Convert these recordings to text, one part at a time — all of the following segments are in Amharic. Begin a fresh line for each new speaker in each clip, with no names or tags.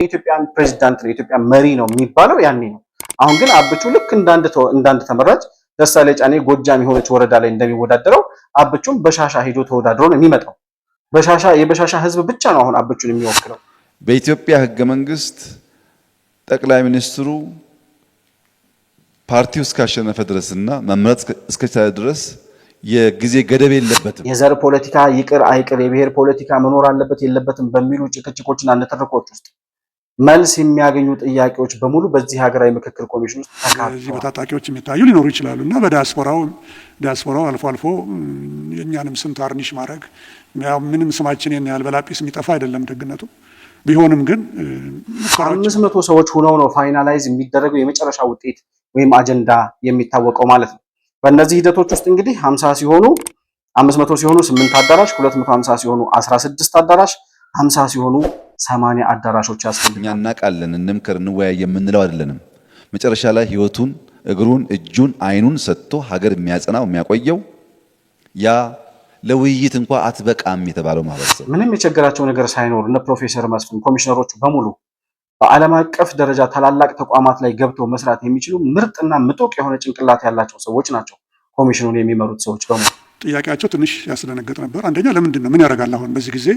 የኢትዮጵያን ፕሬዝዳንት ነው የኢትዮጵያ መሪ ነው የሚባለው ያኔ ነው። አሁን ግን አብቹ ልክ እንዳንድ ተመራጭ ደሳለኝ ጫኔ ጎጃም የሆነች ወረዳ ላይ እንደሚወዳደረው አብቹም በሻሻ ሄዶ ተወዳድሮ ነው የሚመጣው። የበሻሻ ህዝብ ብቻ ነው አሁን አብቹን የሚወክለው።
በኢትዮጵያ ህገ መንግስት ጠቅላይ ሚኒስትሩ ፓርቲው እስካሸነፈ ድረስና መምረጥ እስከቻለ ድረስ የጊዜ ገደብ የለበትም።
የዘር ፖለቲካ ይቅር አይቅር የብሔር ፖለቲካ መኖር አለበት የለበትም በሚሉ ጭቅጭቆችና ንትርኮች ውስጥ መልስ የሚያገኙ ጥያቄዎች በሙሉ በዚህ ሀገራዊ ምክክር ኮሚሽን ውስጥ
እዚህ በታጣቂዎች የሚታዩ ሊኖሩ ይችላሉ እና ዲያስፖራው አልፎ አልፎ የእኛንም ስም ታርኒሽ ማድረግ ምንም ስማችን ያህል በላጲስ የሚጠፋ አይደለም ደግነቱ። ቢሆንም ግን
500 ሰዎች ሆነው ነው ፋይናላይዝ የሚደረገው የመጨረሻ ውጤት ወይም አጀንዳ የሚታወቀው ማለት ነው። በእነዚህ ሂደቶች ውስጥ እንግዲህ 50 ሲሆኑ 500 ሲሆኑ 8 አዳራሽ 250 ሲሆኑ 16 አዳራሽ 50 ሲሆኑ 80 አዳራሾች ያስፈልጋል።
እኛ እናውቃለን እንምከር እንወያይ የምንለው አይደለንም። መጨረሻ ላይ ህይወቱን እግሩን እጁን አይኑን ሰጥቶ ሀገር የሚያጸናው የሚያቆየው ያ ለውይይት እንኳን አትበቃም የተባለው ማህበረሰብ
ምንም የቸገራቸው ነገር ሳይኖር እነ ፕሮፌሰር መስፍን ኮሚሽነሮቹ በሙሉ በዓለም አቀፍ ደረጃ ታላላቅ ተቋማት ላይ ገብተው መስራት የሚችሉ ምርጥና ምጡቅ የሆነ ጭንቅላት ያላቸው ሰዎች ናቸው ኮሚሽኑን የሚመሩት ሰዎች በሙሉ።
ጥያቄያቸው ትንሽ ያስደነግጥ ነበር። አንደኛ ለምንድን ነው ምን ያደርጋል አሁን በዚህ ጊዜ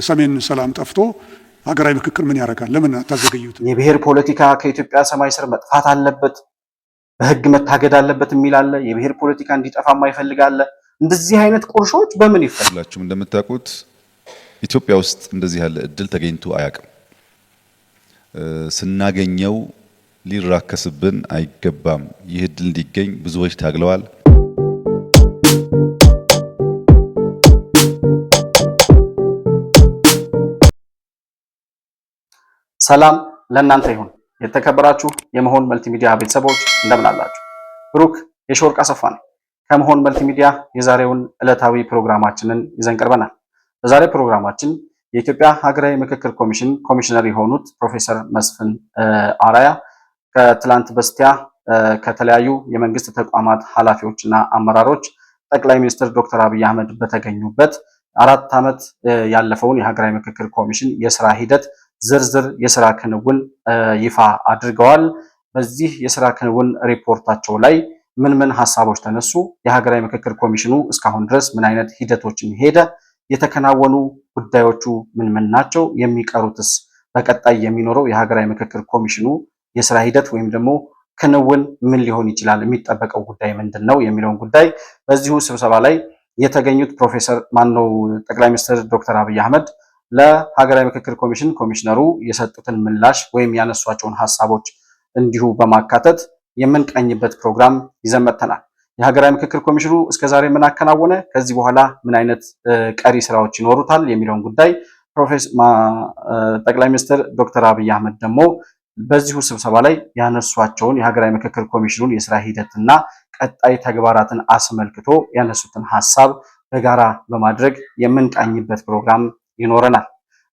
ሰሜን ሰላም ጠፍቶ ሀገራዊ ምክክር ምን ያደርጋል? ለምን አታዘገዩት?
የብሔር ፖለቲካ ከኢትዮጵያ ሰማይ ስር መጥፋት አለበት፣ በህግ መታገድ አለበት የሚል አለ። የብሔር ፖለቲካ እንዲጠፋ የማይፈልግ አለ። እንደዚህ አይነት ቁርሾች በምን ይፈልጋሉ?
ሁላችሁም እንደምታውቁት ኢትዮጵያ ውስጥ እንደዚህ ያለ እድል ተገኝቶ አያውቅም። ስናገኘው ሊራከስብን አይገባም። ይህ እድል እንዲገኝ ብዙዎች ታግለዋል።
ሰላም ለእናንተ ይሁን። የተከበራችሁ የመሆን መልቲሚዲያ ቤተሰቦች እንደምን አላችሁ? ብሩክ የሾርቅ አሰፋ ነኝ ከመሆን መልቲሚዲያ የዛሬውን ዕለታዊ ፕሮግራማችንን ይዘን ቀርበናል። በዛሬ ፕሮግራማችን የኢትዮጵያ ሀገራዊ ምክክር ኮሚሽን ኮሚሽነር የሆኑት ፕሮፌሰር መስፍን አራያ ከትላንት በስቲያ ከተለያዩ የመንግስት ተቋማት ኃላፊዎችና አመራሮች ጠቅላይ ሚኒስትር ዶክተር አብይ አህመድ በተገኙበት 4 ዓመት ያለፈውን የሀገራዊ ምክክር ኮሚሽን የስራ ሂደት ዝርዝር የስራ ክንውን ይፋ አድርገዋል። በዚህ የስራ ክንውን ሪፖርታቸው ላይ ምን ሐሳቦች ተነሱ? የሀገራዊ ምክክር ኮሚሽኑ እስካሁን ድረስ ምን አይነት ሂደቶችን ሄደ? የተከናወኑ ጉዳዮቹ ምን ናቸው? የሚቀሩትስ በቀጣይ የሚኖረው የሀገራዊ ምክክር ኮሚሽኑ የስራ ሂደት ወይም ደግሞ ክንውን ምን ሊሆን ይችላል? የሚጠበቀው ጉዳይ ምንድነው? የሚለውን ጉዳይ በዚሁ ስብሰባ ላይ የተገኙት ጠቅላይ ሚኒስትር ዶክተር አብይ አህመድ ለሀገራዊ ምክክር ኮሚሽን ኮሚሽነሩ የሰጡትን ምላሽ ወይም ያነሷቸውን ሐሳቦች እንዲሁ በማካተት የምንቃኝበት ፕሮግራም ይዘን መጥተናል። የሀገራዊ ምክክር ኮሚሽኑ እስከዛሬ ምን አከናወነ፣ ከዚህ በኋላ ምን አይነት ቀሪ ስራዎች ይኖሩታል የሚለውን ጉዳይ ጠቅላይ ሚኒስትር ዶክተር አብይ አህመድ ደግሞ በዚሁ ስብሰባ ላይ ያነሷቸውን የሀገራዊ ምክክር ኮሚሽኑን የስራ ሂደትና ቀጣይ ተግባራትን አስመልክቶ ያነሱትን ሐሳብ በጋራ በማድረግ የምንቃኝበት ፕሮግራም ይኖረናል።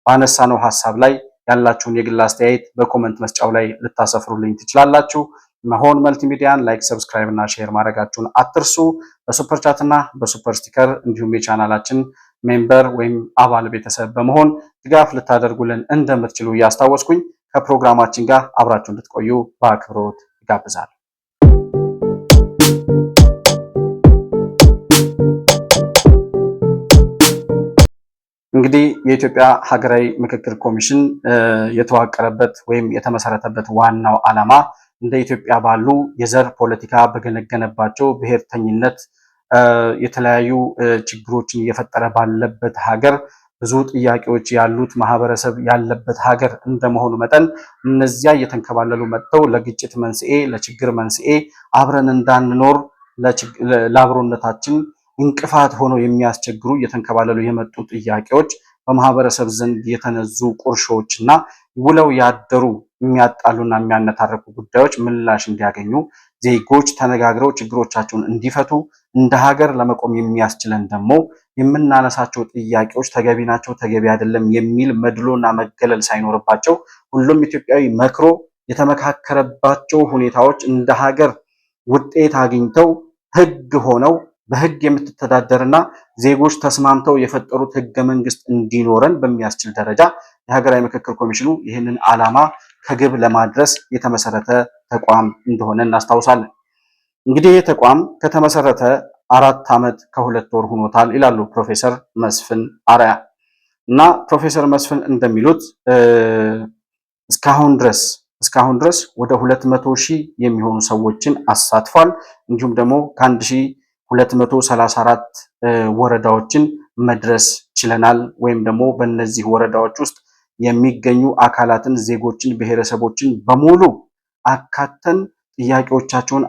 ባነሳነው ሐሳብ ላይ ያላችሁን የግል አስተያየት በኮመንት መስጫው ላይ ልታሰፍሩልኝ ትችላላችሁ። መሆን መልቲሚዲያን ላይክ፣ ሰብስክራይብ እና ሼር ማድረጋችሁን አትርሱ። በሱፐር ቻት እና በሱፐር ስቲከር እንዲሁም የቻናላችን ሜምበር ወይም አባል ቤተሰብ በመሆን ድጋፍ ልታደርጉልን እንደምትችሉ እያስታወስኩኝ ከፕሮግራማችን ጋር አብራችሁ እንድትቆዩ በአክብሮት ይጋብዛል። እንግዲህ የኢትዮጵያ ሀገራዊ ምክክር ኮሚሽን የተዋቀረበት ወይም የተመሰረተበት ዋናው ዓላማ እንደ ኢትዮጵያ ባሉ የዘር ፖለቲካ በገነገነባቸው ብሔርተኝነት የተለያዩ ችግሮችን እየፈጠረ ባለበት ሀገር ብዙ ጥያቄዎች ያሉት ማህበረሰብ ያለበት ሀገር እንደመሆኑ መጠን እነዚያ እየተንከባለሉ መጥተው ለግጭት መንስኤ፣ ለችግር መንስኤ፣ አብረን እንዳንኖር ለአብሮነታችን እንቅፋት ሆነው የሚያስቸግሩ እየተንከባለሉ የመጡ ጥያቄዎች በማህበረሰብ ዘንድ የተነዙ ቁርሾችና ውለው ያደሩ የሚያጣሉና የሚያነታረኩ ጉዳዮች ምላሽ እንዲያገኙ ዜጎች ተነጋግረው ችግሮቻቸውን እንዲፈቱ እንደ ሀገር ለመቆም የሚያስችለን ደግሞ የምናነሳቸው ጥያቄዎች ተገቢ ናቸው፣ ተገቢ አይደለም የሚል መድሎና መገለል ሳይኖርባቸው ሁሉም ኢትዮጵያዊ መክሮ የተመካከረባቸው ሁኔታዎች እንደ ሀገር ውጤት አግኝተው ህግ ሆነው በህግ የምትተዳደርና ዜጎች ተስማምተው የፈጠሩት ህገ መንግስት እንዲኖረን በሚያስችል ደረጃ የሀገራዊ ምክክር ኮሚሽኑ ይህንን ዓላማ ከግብ ለማድረስ የተመሰረተ ተቋም እንደሆነ እናስታውሳለን። እንግዲህ ይህ ተቋም ከተመሰረተ 4 ዓመት ከ2 ወር ሆኖታል ይላሉ ፕሮፌሰር መስፍን አርአያ እና ፕሮፌሰር መስፍን እንደሚሉት እስካሁን ድረስ ወደ 200,000 የሚሆኑ ሰዎችን አሳትፏል። እንዲሁም ደግሞ ከ1234 ወረዳዎችን መድረስ ችለናል። ወይም ደግሞ በእነዚህ ወረዳዎች ውስጥ የሚገኙ አካላትን፣ ዜጎችን፣ ብሔረሰቦችን በሙሉ አካተን ጥያቄዎቻቸውን፣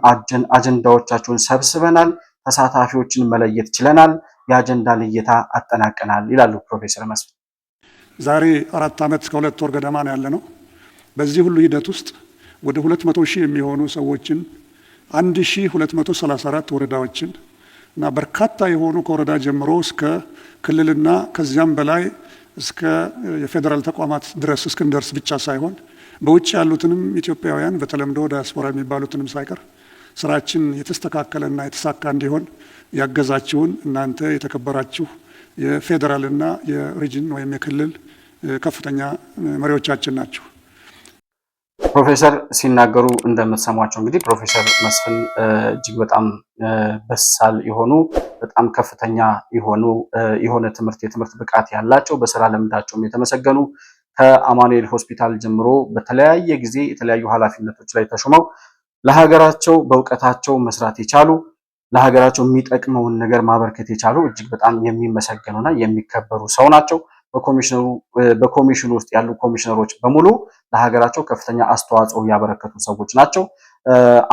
አጀንዳዎቻቸውን ሰብስበናል። ተሳታፊዎችን መለየት ችለናል። የአጀንዳ ልየታ አጠናቀናል ይላሉ ፕሮፌሰር መስፍን።
ዛሬ 4 ዓመት ከ2 ወር ገደማ ነው ያለነው። በዚህ ሁሉ ሂደት ውስጥ ወደ 200,000 የሚሆኑ ሰዎችን 1234 ወረዳዎችን እና በርካታ የሆኑ ከወረዳ ጀምሮ እስከ ክልልና ከዚያም በላይ እስከ የፌዴራል ተቋማት ድረስ እስክንደርስ ብቻ ሳይሆን በውጭ ያሉትንም ኢትዮጵያውያን በተለምዶ ዲያስፖራ የሚባሉትንም ሳይቀር ስራችን የተስተካከለና የተሳካ እንዲሆን ያገዛችሁን እናንተ የተከበራችሁ የፌዴራልና የሪጅን ወይም የክልል ከፍተኛ መሪዎቻችን ናችሁ።
ፕሮፌሰር ሲናገሩ እንደምትሰሟቸው እንግዲህ ፕሮፌሰር መስፍን እጅግ በጣም በሳል የሆኑ በጣም ከፍተኛ የሆነ የትምህርት ብቃት ያላቸው በስራ ልምዳቸውም የተመሰገኑ ከአማኑኤል ሆስፒታል ጀምሮ በተለያየ ጊዜ የተለያዩ ኃላፊነቶች ላይ ተሾመው ለሀገራቸው በእውቀታቸው መስራት የቻሉ ለሀገራቸው የሚጠቅመውን ነገር ማበርከት የቻሉ እጅግ በጣም የሚመሰገኑና የሚከበሩ ሰው ናቸው። በኮሚሽኑ ውስጥ ያሉ ኮሚሽነሮች በሙሉ ለሀገራቸው ከፍተኛ አስተዋጽኦ ያበረከቱ ሰዎች ናቸው።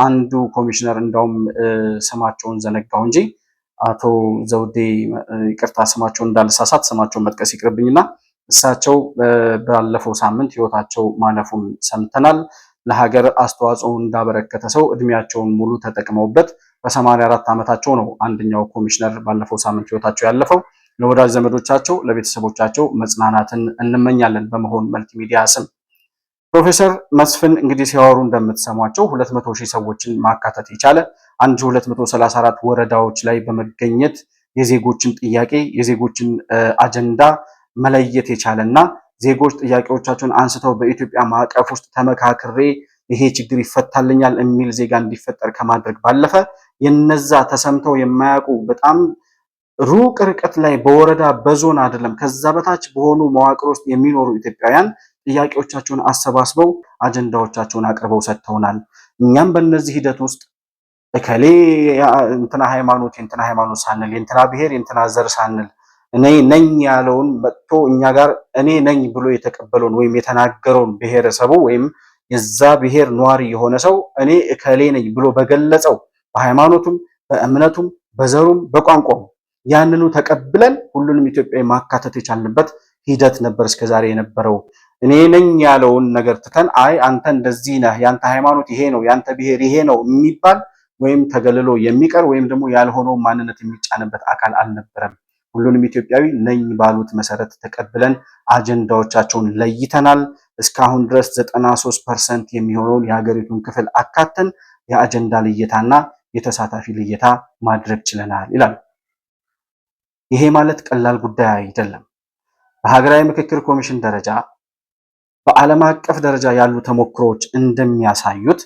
አንዱ ኮሚሽነር እንዳውም ስማቸውን ዘነጋው እንጂ አቶ ዘውዴ ይቅርታ ስማቸውን እንዳልሳሳት ስማቸውን መጥቀስ ይቅርብኝና እሳቸው ባለፈው ሳምንት ህይወታቸው ማለፉን ሰምተናል። ለሀገር አስተዋጽኦ እንዳበረከተ ሰው እድሜያቸውን ሙሉ ተጠቅመውበት በ84 ዓመታቸው ነው አንደኛው ኮሚሽነር ባለፈው ሳምንት ህይወታቸው ያለፈው። ለወዳጅ ዘመዶቻቸው ለቤተሰቦቻቸው መጽናናትን እንመኛለን በመሆን መልቲሚዲያ ስም። ፕሮፌሰር መስፍን እንግዲህ ሲያወሩ እንደምትሰሟቸው 200,000 ሰዎችን ማካተት የቻለ 1234 ወረዳዎች ላይ በመገኘት የዜጎችን ጥያቄ የዜጎችን አጀንዳ መለየት የቻለና ዜጎች ጥያቄዎቻቸውን አንስተው በኢትዮጵያ ማዕቀፍ ውስጥ ተመካክሬ ይሄ ችግር ይፈታልኛል የሚል ዜጋ እንዲፈጠር ከማድረግ ባለፈ የነዛ ተሰምተው የማያውቁ በጣም ሩቅ ርቀት ላይ በወረዳ በዞን አይደለም ከዛ በታች በሆኑ መዋቅር ውስጥ የሚኖሩ ኢትዮጵያውያን ጥያቄዎቻቸውን አሰባስበው አጀንዳዎቻቸውን አቅርበው ሰጥተውናል። እኛም በእነዚህ ሂደት ውስጥ እከሌ እንትና ሃይማኖት ሳንል የእንትና ብሔር የእንትና ዘር ሳንል እኔ ነኝ ያለውን መጥቶ እኛ ጋር እኔ ነኝ ብሎ የተቀበለውን ወይም የተናገረውን ብሔረሰቡ ወይም የዛ ብሔር ነዋሪ የሆነ ሰው እኔ እከሌ ነኝ ብሎ በገለጸው በሃይማኖቱም በእምነቱም በዘሩም በቋንቋው ያንኑ ተቀብለን ሁሉንም ኢትዮጵያዊ ማካተት የቻልንበት ሂደት ነበር እስከዛሬ የነበረው። እኔ ነኝ ያለውን ነገር ትተን አይ አንተ እንደዚህ ነህ፣ ያንተ ሃይማኖት ይሄ ነው፣ ያንተ ብሔር ይሄ ነው የሚባል ወይም ተገልሎ የሚቀር ወይም ደግሞ ያልሆነው ማንነት የሚጫንበት አካል አልነበረም። ሁሉንም ኢትዮጵያዊ ነኝ ባሉት መሰረት ተቀብለን አጀንዳዎቻቸውን ለይተናል። እስካሁን ድረስ 93% የሚሆነውን የሀገሪቱን ክፍል አካተን የአጀንዳ ልየታና የተሳታፊ ልየታ ማድረግ ችለናል ይላል። ይሄ ማለት ቀላል ጉዳይ አይደለም። በሀገራዊ ምክክር ኮሚሽን ደረጃ በዓለም አቀፍ ደረጃ ያሉ ተሞክሮዎች እንደሚያሳዩት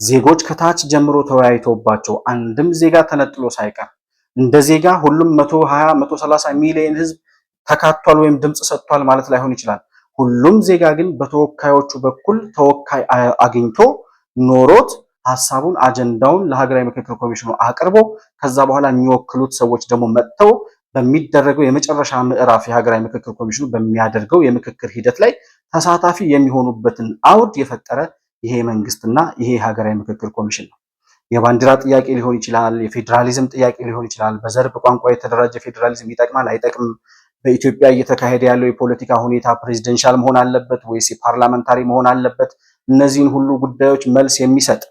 ዜጎች ከታች ጀምሮ ተወያይተውባቸው አንድም ዜጋ ተነጥሎ ሳይቀር እንደ ዜጋ ሁሉም 120 130 ሚሊዮን ህዝብ ተካቷል ወይም ድምጽ ሰጥቷል ማለት ላይሆን ይችላል። ሁሉም ዜጋ ግን በተወካዮቹ በኩል ተወካይ አግኝቶ ኖሮት ሐሳቡን አጀንዳውን ለሀገራዊ ምክክር ኮሚሽኑ አቅርቦ ከዛ በኋላ የሚወክሉት ሰዎች ደግሞ መጥተው በሚደረገው የመጨረሻ ምዕራፍ የሀገራዊ ምክክር ኮሚሽኑ በሚያደርገው የምክክር ሂደት ላይ ተሳታፊ የሚሆኑበትን አውድ የፈጠረ ይሄ መንግስትና ይሄ ሀገራዊ ምክክር ኮሚሽን ነው። የባንዲራ ጥያቄ ሊሆን ይችላል፣ የፌዴራሊዝም ጥያቄ ሊሆን ይችላል። በዘር በቋንቋ የተደራጀ ፌዴራሊዝም ይጠቅማል አይጠቅምም? በኢትዮጵያ እየተካሄደ ያለው የፖለቲካ ሁኔታ ፕሬዚደንሻል መሆን አለበት ወይስ የፓርላመንታሪ መሆን አለበት? እነዚህን ሁሉ ጉዳዮች መልስ የሚሰጥ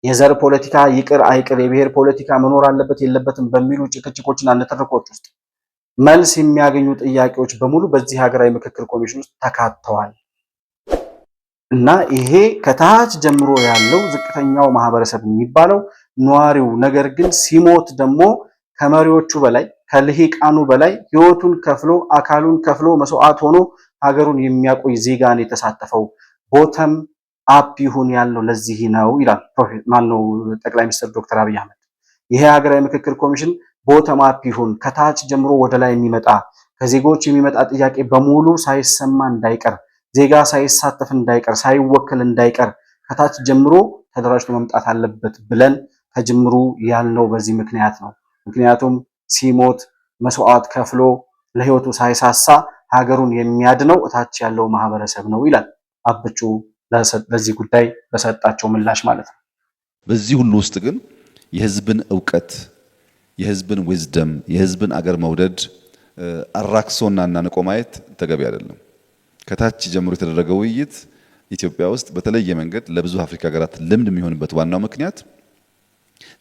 የዘር ፖለቲካ ይቅር አይቅር፣ የብሔር ፖለቲካ መኖር አለበት የለበትም በሚሉ ጭቅጭቆችና ንትርኮች ውስጥ መልስ የሚያገኙ ጥያቄዎች በሙሉ በዚህ ሀገራዊ ምክክር ኮሚሽን ውስጥ ተካተዋል። እና ይሄ ከታች ጀምሮ ያለው ዝቅተኛው ማህበረሰብ የሚባለው ነዋሪው፣ ነገር ግን ሲሞት ደግሞ ከመሪዎቹ በላይ ከልሂቃኑ በላይ ህይወቱን ከፍሎ አካሉን ከፍሎ መስዋዕት ሆኖ ሀገሩን የሚያቆይ ዜጋን የተሳተፈው ቦተም አፕ ይሁን ያልነው ለዚህ ነው ይላል ጠቅላይ ሚኒስትር ዶክተር አብይ አህመድ። ይሄ ሀገራዊ ምክክር ኮሚሽን ቦተም አፕ ይሁን፣ ከታች ጀምሮ ወደ ላይ የሚመጣ ከዜጎች የሚመጣ ጥያቄ በሙሉ ሳይሰማ እንዳይቀር፣ ዜጋ ሳይሳተፍ እንዳይቀር፣ ሳይወከል እንዳይቀር ከታች ጀምሮ ተደራጅቶ መምጣት አለበት ብለን ከጅምሩ ያልነው በዚህ ምክንያት ነው። ምክንያቱም ሲሞት መስዋዕት ከፍሎ ለህይወቱ ሳይሳሳ ሀገሩን የሚያድነው እታች ያለው ማህበረሰብ ነው ይላል አብቹ ለዚህ ጉዳይ በሰጣቸው ምላሽ ማለት ነው።
በዚህ ሁሉ ውስጥ ግን የህዝብን ዕውቀት፣ የህዝብን ዊዝደም፣ የህዝብን አገር መውደድ አራክሶና እናንቆ ማየት ተገቢ አይደለም። ከታች ጀምሮ የተደረገው ውይይት ኢትዮጵያ ውስጥ በተለየ መንገድ ለብዙ አፍሪካ ሀገራት ልምድ የሚሆንበት ዋናው ምክንያት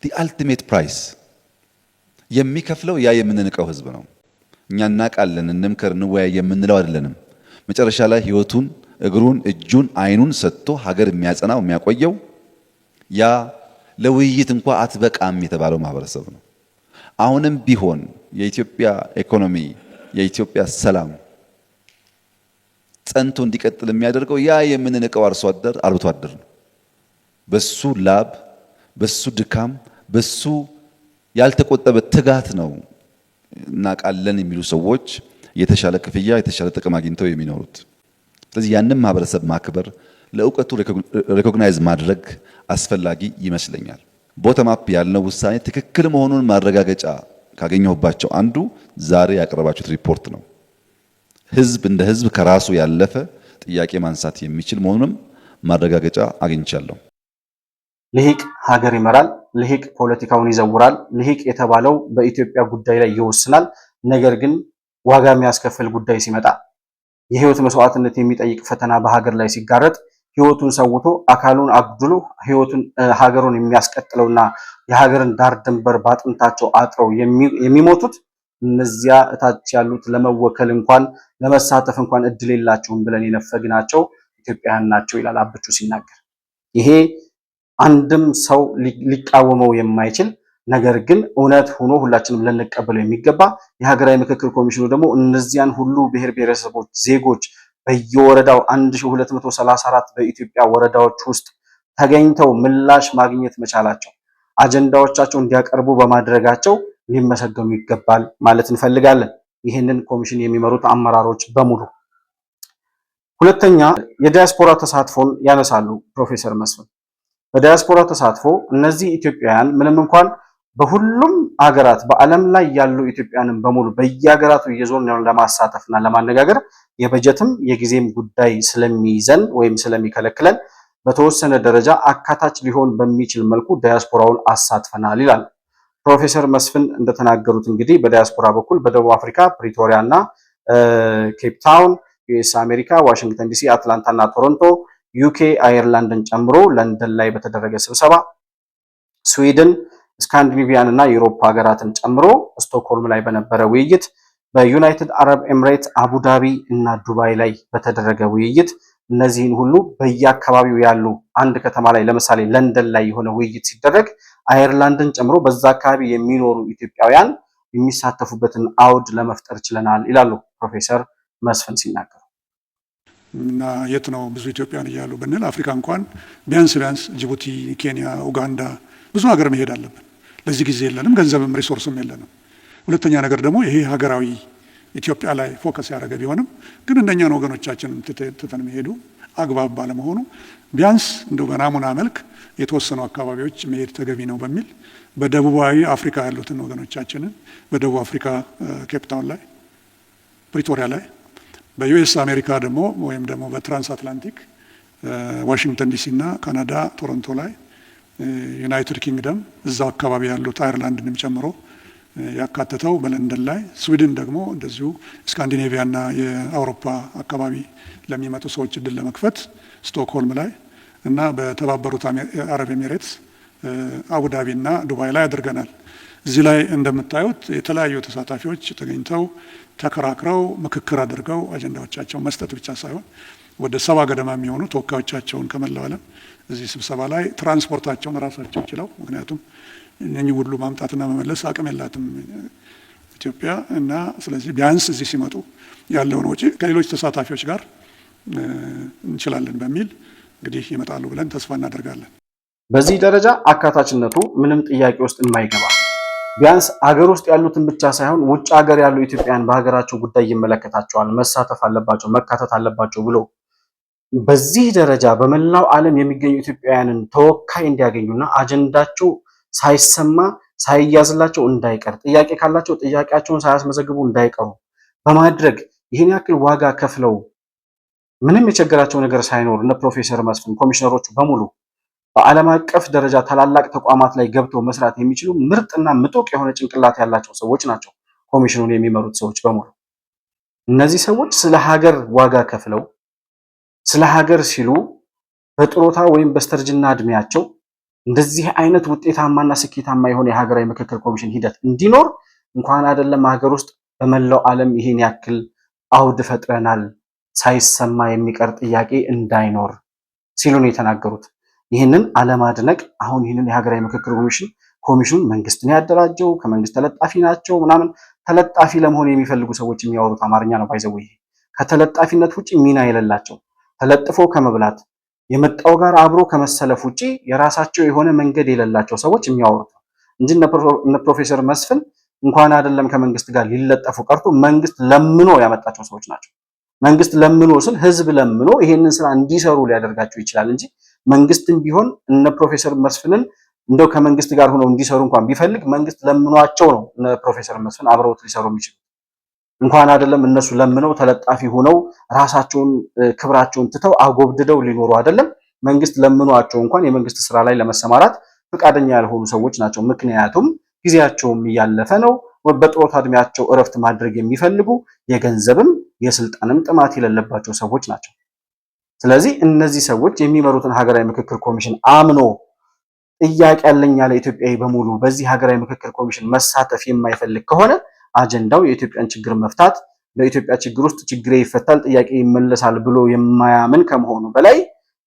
the ultimate price የሚከፍለው ያ የምንንቀው ህዝብ ነው። እኛ እናቃለን፣ እንምከር፣ እንወያይ የምንለው አይደለንም። መጨረሻ ላይ ህይወቱን፣ እግሩን፣ እጁን፣ አይኑን ሰጥቶ ሀገር የሚያጸናው የሚያቆየው ያ ለውይይት እንኳን አትበቃም የተባለው ማህበረሰብ ነው። አሁንም ቢሆን የኢትዮጵያ ኢኮኖሚ፣ የኢትዮጵያ ሰላም ጸንቶ እንዲቀጥል የሚያደርገው ያ የምንንቀው አርሶ አደር አርብቶ አደር ነው። በሱ ላብ፣ በሱ ድካም፣ በሱ ያልተቆጠበ ትጋት ነው እናቃለን የሚሉ ሰዎች የተሻለ ክፍያ፣ የተሻለ ጥቅም አግኝተው የሚኖሩት። ስለዚህ ያንን ማህበረሰብ ማክበር፣ ለእውቀቱ ሪኮግናይዝ ማድረግ አስፈላጊ ይመስለኛል። ቦተም አፕ ያልነው ውሳኔ ትክክል መሆኑን ማረጋገጫ ካገኘሁባቸው አንዱ ዛሬ ያቀረባችሁት ሪፖርት ነው። ህዝብ እንደ ህዝብ ከራሱ ያለፈ ጥያቄ ማንሳት የሚችል መሆኑንም ማረጋገጫ አግኝቻለሁ።
ልሂቅ ሀገር ይመራል፣ ልሂቅ ፖለቲካውን ይዘውራል። ልሂቅ የተባለው በኢትዮጵያ ጉዳይ ላይ ይወስናል። ነገር ግን ዋጋ የሚያስከፍል ጉዳይ ሲመጣ፣ የህይወት መስዋዕትነት የሚጠይቅ ፈተና በሀገር ላይ ሲጋረጥ ህይወቱን ሰውቶ አካሉን አጉድሎ ሀገሩን የሚያስቀጥለውና የሀገርን ዳር ድንበር ባጥንታቸው አጥረው የሚሞቱት እነዚያ እታች ያሉት ለመወከል እንኳን ለመሳተፍ እንኳን እድል የላቸውም ብለን የነፈግናቸው ኢትዮጵያውያን ናቸው ይላል አብቹ ሲናገር። ይሄ አንድም ሰው ሊቃወመው የማይችል ነገር ግን እውነት ሆኖ ሁላችንም ልንቀበለው የሚገባ የሀገራዊ ምክክር ኮሚሽኑ ደግሞ እነዚያን ሁሉ ብሔር ብሔረሰቦች ዜጎች በየወረዳው 1234 በኢትዮጵያ ወረዳዎች ውስጥ ተገኝተው ምላሽ ማግኘት መቻላቸው፣ አጀንዳዎቻቸው እንዲያቀርቡ በማድረጋቸው ሊመሰገኑ ይገባል ማለት እንፈልጋለን ይህንን ኮሚሽን የሚመሩት አመራሮች በሙሉ። ሁለተኛ የዲያስፖራ ተሳትፎን ያነሳሉ ፕሮፌሰር መስፍን። በዲያስፖራ ተሳትፎ እነዚህ ኢትዮጵያውያን ምንም እንኳን በሁሉም ሀገራት በዓለም ላይ ያሉ ኢትዮጵያውያንን በሙሉ በየሀገራቱ እየዞርን ለማሳተፍና ለማነጋገር የበጀትም የጊዜም ጉዳይ ስለሚይዘን ወይም ስለሚከለክለን በተወሰነ ደረጃ አካታች ሊሆን በሚችል መልኩ ዲያስፖራውን አሳትፈናል ይላል ፕሮፌሰር መስፍን። እንደተናገሩት እንግዲህ በዲያስፖራ በኩል በደቡብ አፍሪካ ፕሪቶሪያ እና ኬፕ ታውን፣ ዩኤስ አሜሪካ፣ ዋሽንግተን ዲሲ፣ አትላንታ እና ቶሮንቶ፣ ዩኬ አየርላንድን ጨምሮ ለንደን ላይ በተደረገ ስብሰባ፣ ስዊድን፣ ስካንዲኔቪያን እና የአውሮፓ ሀገራትን ጨምሮ ስቶክሆልም ላይ በነበረ ውይይት፣ በዩናይትድ አረብ ኤምሬት አቡዳቢ እና ዱባይ ላይ በተደረገ ውይይት፣ እነዚህን ሁሉ በየአካባቢው ያሉ አንድ ከተማ ላይ ለምሳሌ ለንደን ላይ የሆነ ውይይት ሲደረግ አየርላንድን ጨምሮ በዛ አካባቢ የሚኖሩ ኢትዮጵያውያን የሚሳተፉበትን አውድ ለመፍጠር ችለናል ይላሉ ፕሮፌሰር መስፍን ሲናገሩ።
እና የት ነው ብዙ ኢትዮጵያውያን እያሉ ብንል አፍሪካ እንኳን ቢያንስ ጅቡቲ፣ ኬንያ፣ ኡጋንዳ ብዙ ሀገር መሄድ አለብን። ለዚህ ጊዜ የለንም፣ ገንዘብም ሪሶርስም የለንም። ሁለተኛ ነገር ደግሞ ይሄ ሀገራዊ ኢትዮጵያ ላይ ፎከስ ያደረገ ቢሆንም ግን እንደኛን ወገኖቻችንን ትተን መሄዱ አግባብ ባለመሆኑ ቢያንስ እንደው በናሙና መልክ የተወሰኑ አካባቢዎች መሄድ ተገቢ ነው በሚል በደቡባዊ አፍሪካ ያሉትን ወገኖቻችንን በደቡብ አፍሪካ ኬፕታውን ላይ፣ ፕሪቶሪያ ላይ፣ በዩኤስ አሜሪካ ደግሞ ወይም ደግሞ በትራንስ አትላንቲክ ዋሽንግተን ዲሲ እና ካናዳ ቶሮንቶ ላይ፣ ዩናይትድ ኪንግደም እዛው አካባቢ ያሉት አየርላንድንም ጨምሮ ያካተተው በለንደን ላይ፣ ስዊድን ደግሞ እንደዚሁ ስካንዲኔቪያና የአውሮፓ አካባቢ ለሚመጡ ሰዎች እድል ለመክፈት ስቶክሆልም ላይ እና በተባበሩት አረብ ኤሚሬትስ አቡዳቢና ዱባይ ላይ አድርገናል። እዚህ ላይ እንደምታዩት የተለያዩ ተሳታፊዎች ተገኝተው ተከራክረው ምክክር አድርገው አጀንዳዎቻቸውን መስጠት ብቻ ሳይሆን ወደ 70 ገደማ የሚሆኑ ተወካዮቻቸውን ከመላው ዓለም እዚህ ስብሰባ ላይ ትራንስፖርታቸውን ራሳቸው ችለው፣ ምክንያቱም እነኚህ ሁሉ ማምጣትና መመለስ አቅም የላትም ኢትዮጵያ እና ስለዚህ ቢያንስ እዚህ ሲመጡ ያለውን ወጪ ከሌሎች ተሳታፊዎች ጋር እንችላለን በሚል እንግዲህ ይመጣሉ ብለን ተስፋ እናደርጋለን።
በዚህ ደረጃ አካታችነቱ ምንም ጥያቄ ውስጥ የማይገባ ቢያንስ አገር ውስጥ ያሉትን ብቻ ሳይሆን ውጭ ሀገር ያሉ ኢትዮጵያውያን በሀገራቸው ጉዳይ ይመለከታቸዋል፣ መሳተፍ አለባቸው፣ መካተት አለባቸው ብሎ በዚህ ደረጃ በመላው ዓለም የሚገኙ ኢትዮጵያውያንን ተወካይ እንዲያገኙና አጀንዳቸው ሳይሰማ ሳይያዝላቸው እንዳይቀር ጥያቄ ካላቸው ጥያቄያቸውን ሳያስመዘግቡ እንዳይቀሩ በማድረግ ይህን ያክል ዋጋ ከፍለው ምንም የቸገራቸው ነገር ሳይኖር እነ ፕሮፌሰር መስፍን ኮሚሽነሮቹ በሙሉ በዓለም አቀፍ ደረጃ ታላላቅ ተቋማት ላይ ገብተው መስራት የሚችሉ ምርጥና ምጡቅ የሆነ ጭንቅላት ያላቸው ሰዎች ናቸው ኮሚሽኑን የሚመሩት ሰዎች በሙሉ። እነዚህ ሰዎች ስለ ሀገር ዋጋ ከፍለው ስለ ሀገር ሲሉ በጥሮታ ወይም በስተርጅና እድሜያቸው እንደዚህ አይነት ውጤታማና ስኬታማ የሆነ የሀገራዊ ምክክር ኮሚሽን ሂደት እንዲኖር እንኳን አይደለም ሀገር ውስጥ በመላው ዓለም ይሄን ያክል አውድ ፈጥረናል፣ ሳይሰማ የሚቀር ጥያቄ እንዳይኖር ሲሉ ነው የተናገሩት። ይህንን አለማድነቅ አሁን ይህንን የሀገራዊ ምክክር ኮሚሽኑን መንግስትን ያደራጀው ከመንግስት ተለጣፊ ናቸው ምናምን ተለጣፊ ለመሆን የሚፈልጉ ሰዎች የሚያወሩት አማርኛ ነው። ባይዘው ይሄ ከተለጣፊነት ውጪ ሚና የሌላቸው ተለጥፎ ከመብላት የመጣው ጋር አብሮ ከመሰለፍ ውጪ የራሳቸው የሆነ መንገድ የሌላቸው ሰዎች የሚያወሩት ነው እንጂ እነ ፕሮፌሰር መስፍን እንኳን አይደለም ከመንግስት ጋር ሊለጠፉ ቀርቶ መንግስት ለምኖ ያመጣቸው ሰዎች ናቸው። መንግስት ለምኖ ስል ህዝብ ለምኖ ይሄንን ስራ እንዲሰሩ ሊያደርጋቸው ይችላል እንጂ መንግስትም ቢሆን እነ ፕሮፌሰር መስፍንን እንደው ከመንግስት ጋር ሆነው እንዲሰሩ እንኳን ቢፈልግ መንግስት ለምኗቸው ነው እነ ፕሮፌሰር መስፍን አብረውት ሊሰሩ የሚችሉ። እንኳን አይደለም እነሱ ለምነው ተለጣፊ ሆነው ራሳቸውን ክብራቸውን ትተው አጎብድደው ሊኖሩ አይደለም መንግስት ለምኗቸው እንኳን የመንግስት ስራ ላይ ለመሰማራት ፈቃደኛ ያልሆኑ ሰዎች ናቸው። ምክንያቱም ጊዜያቸውም እያለፈ ነው። በጥሮታ እድሜያቸው እረፍት ማድረግ የሚፈልጉ የገንዘብም የስልጣንም ጥማት የሌለባቸው ሰዎች ናቸው። ስለዚህ እነዚህ ሰዎች የሚመሩትን ሀገራዊ ምክክር ኮሚሽን አምኖ ጥያቄ ያለኝ ያለ ኢትዮጵያዊ በሙሉ በዚህ ሀገራዊ ምክክር ኮሚሽን መሳተፍ የማይፈልግ ከሆነ አጀንዳው የኢትዮጵያን ችግር መፍታት፣ በኢትዮጵያ ችግር ውስጥ ችግሬ ይፈታል፣ ጥያቄ ይመለሳል ብሎ የማያምን ከመሆኑ በላይ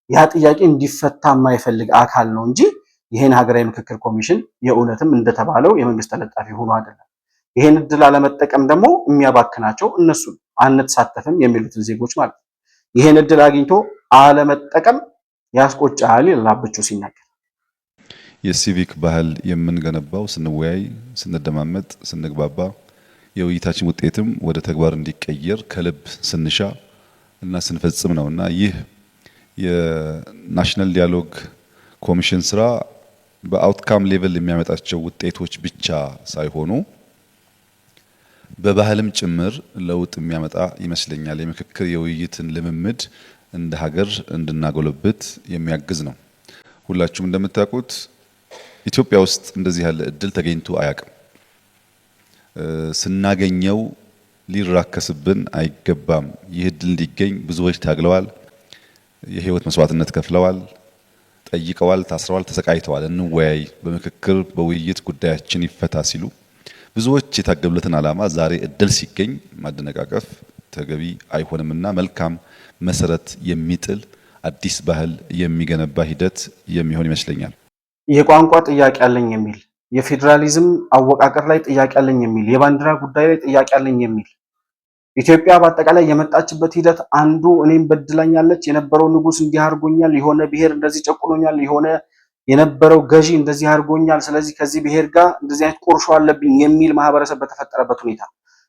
ያ ጥያቄ እንዲፈታ የማይፈልግ አካል ነው እንጂ ይሄን ሀገራዊ ምክክር ኮሚሽን የእውነትም እንደተባለው የመንግስት ተለጣፊ ሆኖ አይደለም። ይሄን እድል አለመጠቀም ደግሞ የሚያባክናቸው እነሱ አንተሳተፍም የሚሉትን ዜጎች ማለት ነው። ይሄን እድል አግኝቶ አለመጠቀም ያስቆጫል ይላብቹ ሲናገር።
የሲቪክ ባህል የምንገነባው ስንወያይ፣ ስንደማመጥ፣ ስንግባባ የውይይታችን ውጤትም ወደ ተግባር እንዲቀየር ከልብ ስንሻ እና ስንፈጽም ነውና ይህ የናሽናል ዲያሎግ ኮሚሽን ስራ በአውትካም ሌቭል የሚያመጣቸው ውጤቶች ብቻ ሳይሆኑ በባህልም ጭምር ለውጥ የሚያመጣ ይመስለኛል። የምክክር የውይይትን ልምምድ እንደ ሀገር እንድናጎለብት የሚያግዝ ነው። ሁላችሁም እንደምታውቁት ኢትዮጵያ ውስጥ እንደዚህ ያለ እድል ተገኝቶ አያውቅም። ስናገኘው ሊራከስብን አይገባም። ይህ እድል እንዲገኝ ብዙዎች ታግለዋል፣ የህይወት መስዋዕትነት ከፍለዋል፣ ጠይቀዋል፣ ታስረዋል፣ ተሰቃይተዋል። እንወያይ፣ በምክክር በውይይት ጉዳያችን ይፈታ ሲሉ ብዙዎች የታገሉለትን ዓላማ ዛሬ እድል ሲገኝ ማደነቃቀፍ ተገቢ አይሆንምና መልካም መሰረት የሚጥል አዲስ ባህል የሚገነባ ሂደት የሚሆን ይመስለኛል።
የቋንቋ ጥያቄ አለኝ የሚል፣ የፌዴራሊዝም አወቃቀር ላይ ጥያቄ አለኝ የሚል፣ የባንዲራ ጉዳይ ላይ ጥያቄ አለኝ የሚል ኢትዮጵያ በአጠቃላይ የመጣችበት ሂደት አንዱ እኔም በድላኛለች፣ የነበረው ንጉስ እንዲህ አድርጎኛል፣ የሆነ ብሔር እንደዚህ ጨቁኖኛል፣ የሆነ የነበረው ገዢ እንደዚህ አድርጎኛል፣ ስለዚህ ከዚህ ብሔር ጋር እንደዚህ አይነት ቁርሾ አለብኝ የሚል ማህበረሰብ በተፈጠረበት ሁኔታ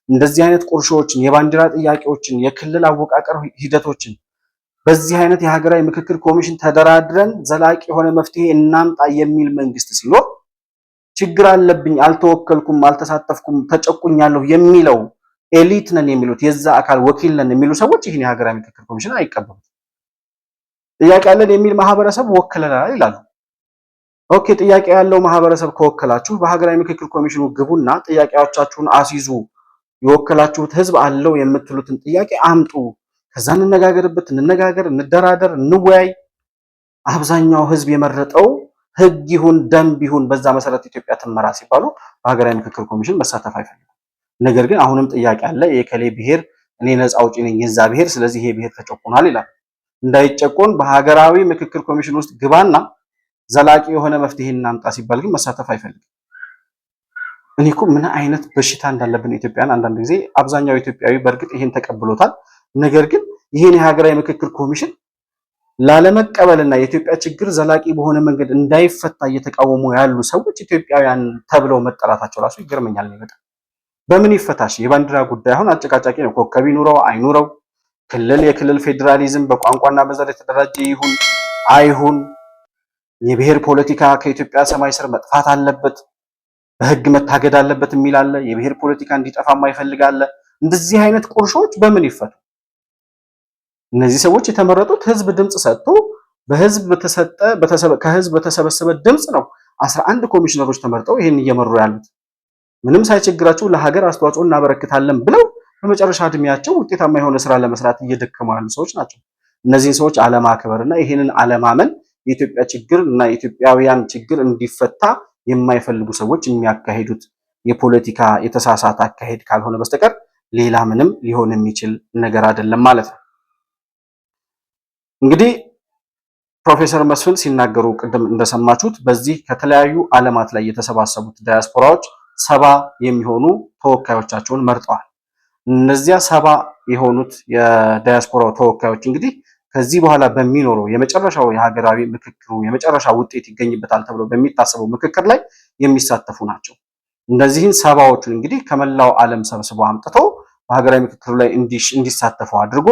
እንደዚህ አይነት ቁርሾዎችን፣ የባንዲራ ጥያቄዎችን፣ የክልል አወቃቀር ሂደቶችን በዚህ አይነት የሀገራዊ ምክክር ኮሚሽን ተደራድረን ዘላቂ የሆነ መፍትሄ እናምጣ የሚል መንግስት ሲኖር ችግር አለብኝ፣ አልተወከልኩም፣ አልተሳተፍኩም፣ ተጨቁኛለሁ የሚለው ኤሊት ነን የሚሉት የዛ አካል ወኪል ነን የሚሉ ሰዎች ይህን የሀገራዊ ምክክር ኮሚሽን አይቀበሉም። ጥያቄ ያለን የሚል ማህበረሰብ ወክለናል ይላሉ። ኦኬ፣ ጥያቄ ያለው ማህበረሰብ ከወከላችሁ በሀገራዊ ምክክር ኮሚሽኑ ግቡና ጥያቄዎቻችሁን አስይዙ። የወከላችሁት ህዝብ አለው የምትሉትን ጥያቄ አምጡ። ከዛ እንነጋገርበት፣ እንነጋገር፣ እንደራደር፣ እንወያይ። አብዛኛው ህዝብ የመረጠው ህግ ይሁን ደንብ ይሁን በዛ መሰረት ኢትዮጵያ ትመራ ሲባሉ በሀገራዊ ምክክር ኮሚሽን መሳተፍ አይፈልጉም። ነገር ግን አሁንም ጥያቄ አለ። የከሌ ብሔር እኔ ነፃ አውጪ ነኝ የዛ ብሔር፣ ስለዚህ ይሄ ብሔር ተጨቁኗል ይላል። እንዳይጨቆን በሀገራዊ ምክክር ኮሚሽን ውስጥ ግባና ዘላቂ የሆነ መፍትሄ እናምጣ ሲባል ግን መሳተፍ አይፈልግም። እኔ እኮ ምን አይነት በሽታ እንዳለብን ኢትዮጵያን አንዳንድ ጊዜ አብዛኛው ኢትዮጵያዊ በእርግጥ ይሄን ተቀብሎታል። ነገር ግን ይሄን የሀገራዊ ምክክር ኮሚሽን ላለመቀበልና የኢትዮጵያ ችግር ዘላቂ በሆነ መንገድ እንዳይፈታ እየተቃወሙ ያሉ ሰዎች ኢትዮጵያውያን ተብለው መጠራታቸው ራሱ ይገርመኛል። በጣም በምን ይፈታሽ? የባንዲራ ጉዳይ አሁን አጨቃጫቂ ነው። ኮከብ ይኑረው አይኑረው፣ ክልል የክልል ፌዴራሊዝም በቋንቋና በዘር የተደራጀ ይሁን አይሁን፣ የብሔር ፖለቲካ ከኢትዮጵያ ሰማይ ስር መጥፋት አለበት፣ በህግ መታገድ አለበት የሚል አለ። የብሔር ፖለቲካ እንዲጠፋ የማይፈልግ አለ። እንደዚህ አይነት ቁርሾች በምን ይፈቱ? እነዚህ ሰዎች የተመረጡት ህዝብ ድምጽ ሰጥቶ በህዝብ ከህዝብ በተሰበሰበ ድምጽ ነው 11 ኮሚሽነሮች ተመርጠው ይሄን እየመሩ ያሉት። ምንም ሳይቸግራቸው ለሀገር አስተዋጽኦ እናበረክታለን ብለው በመጨረሻ እድሜያቸው ውጤታማ የሆነ ስራ ለመስራት እየደከሙ ያሉ ሰዎች ናቸው። እነዚህን ሰዎች አለማክበርና ይሄንን አለማመን የኢትዮጵያ ችግር እና የኢትዮጵያውያን ችግር እንዲፈታ የማይፈልጉ ሰዎች የሚያካሂዱት የፖለቲካ የተሳሳተ አካሄድ ካልሆነ በስተቀር ሌላ ምንም ሊሆን የሚችል ነገር አይደለም ማለት ነው። እንግዲህ ፕሮፌሰር መስፍን ሲናገሩ ቅድም እንደሰማችሁት በዚህ ከተለያዩ ዓለማት ላይ የተሰባሰቡት ዳያስፖራዎች 70 የሚሆኑ ተወካዮቻቸውን መርጠዋል። እነዚያ 70 የሆኑት የዳያስፖራው ተወካዮች እንግዲህ ከዚህ በኋላ በሚኖረው የመጨረሻው የሀገራዊ ምክክሩ የመጨረሻ ውጤት ይገኝበታል ተብሎ በሚታሰበው ምክክር ላይ የሚሳተፉ ናቸው። እነዚህን 70ዎቹን እንግዲህ ከመላው ዓለም ሰብስቦ አምጥቶ በሀገራዊ ምክክሩ ላይ እንዲሳተፉ አድርጎ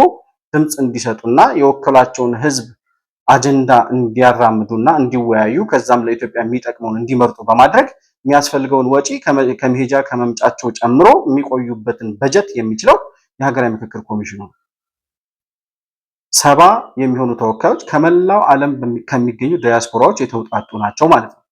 ድምጽ እንዲሰጡና የወከላቸውን ህዝብ አጀንዳ እንዲያራምዱና እንዲወያዩ ከዛም ለኢትዮጵያ የሚጠቅመውን እንዲመርጡ በማድረግ የሚያስፈልገውን ወጪ ከመሄጃ ከመምጫቸው ጨምሮ የሚቆዩበትን በጀት የሚችለው የሀገራዊ ምክክር ኮሚሽኑ ነው። 70 የሚሆኑ ተወካዮች ከመላው ዓለም ከሚገኙ ዳያስፖራዎች የተውጣጡ ናቸው ማለት ነው።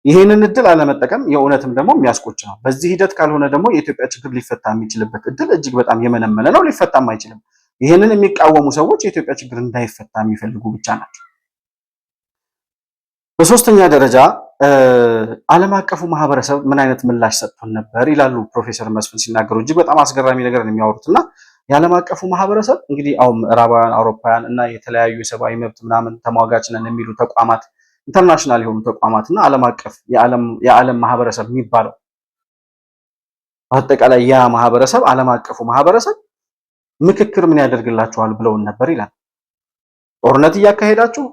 ይህንን እድል አለመጠቀም የእውነትም ደግሞ የሚያስቆጭ ነው። በዚህ ሂደት ካልሆነ ደግሞ የኢትዮጵያ ችግር ሊፈታ የሚችልበት እድል እጅግ በጣም የመነመነ ነው። ሊፈታም አይችልም። ይህንን የሚቃወሙ ሰዎች የኢትዮጵያ ችግር እንዳይፈታ የሚፈልጉ ብቻ ናቸው። በሶስተኛ ደረጃ ዓለም አቀፉ ማህበረሰብ ምን አይነት ምላሽ ሰጥቶን ነበር ይላሉ ፕሮፌሰር መስፍን ሲናገሩ። እጅግ በጣም አስገራሚ ነገር ነው የሚያወሩትና የዓለም አቀፉ ማህበረሰብ እንግዲህ አሁን ምዕራባውያን፣ አውሮፓውያን እና የተለያዩ የሰብአዊ መብት ምናምን ተሟጋች ነን የሚሉ ተቋማት ኢንተርናሽናል የሆኑ ተቋማትና ዓለም አቀፍ የዓለም ማህበረሰብ የሚባለው አጠቃላይ ያ ማህበረሰብ ዓለም አቀፉ ማህበረሰብ ምክክር ምን ያደርግላችኋል ብለውን ነበር ይላል። ጦርነት እያካሄዳችሁ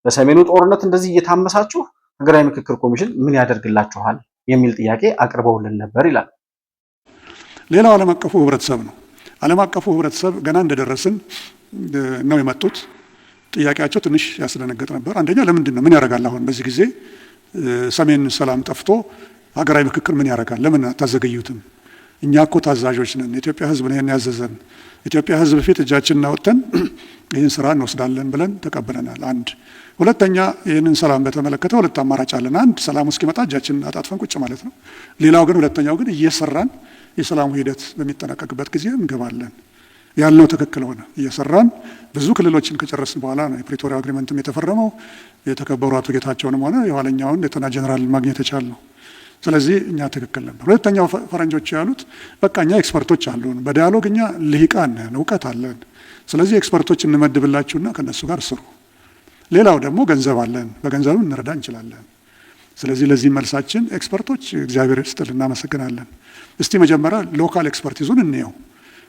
በሰሜኑ ጦርነት እንደዚህ እየታመሳችሁ ሀገራዊ ምክክር ኮሚሽን ምን ያደርግላችኋል የሚል ጥያቄ አቅርበውልን ነበር ይላል።
ሌላው ዓለም አቀፉ ህብረተሰብ ነው። ዓለም አቀፉ ህብረተሰብ ገና እንደደረስን ነው የመጡት። ጥያቄያቸው ትንሽ ያስደነገጥ ነበር። አንደኛ ለምንድን ነው ምን ያደርጋል? አሁን በዚህ ጊዜ ሰሜን ሰላም ጠፍቶ ሀገራዊ ምክክር ምን ያደርጋል? ለምን አታዘገዩትም? እኛ እኮ ታዛዦች ነን። የኢትዮጵያ ህዝብ ነው ይሄን ያዘዘን። ኢትዮጵያ ህዝብ ፊት እጃችንን አውጥተን ይህን ስራ እንወስዳለን ብለን ተቀብለናል። አንድ ሁለተኛ፣ ይህንን ሰላም በተመለከተ ሁለት አማራጭ አለን። አንድ ሰላሙ እስኪመጣ እጃችንን አጣጥፈን ቁጭ ማለት ነው። ሌላው ግን ሁለተኛው ግን እየሰራን የሰላሙ ሂደት በሚጠናቀቅበት ጊዜ እንገባለን ያልነው ትክክል ሆነ። እየሰራን ብዙ ክልሎችን ከጨረስን በኋላ ነው የፕሪቶሪያ አግሪመንትም የተፈረመው። የተከበሩ አቶ ጌታቸውንም ሆነ የኋለኛውን ሌተና ጀነራል ማግኘት የቻልነው። ስለዚህ እኛ ትክክል ነበር። ሁለተኛው ፈረንጆች ያሉት በቃ እኛ ኤክስፐርቶች አሉን፣ በዲያሎግ እኛ ልሂቃን ነን፣ እውቀት አለን። ስለዚህ ኤክስፐርቶች እንመድብላችሁና ከነሱ ጋር ስሩ። ሌላው ደግሞ ገንዘብ አለን፣ በገንዘብም እንረዳ እንችላለን። ስለዚህ ለዚህ መልሳችን ኤክስፐርቶች እግዚአብሔር ይስጥልን፣ እናመሰግናለን። እስቲ መጀመሪያ ሎካል ኤክስፐርቲዙን እንየው።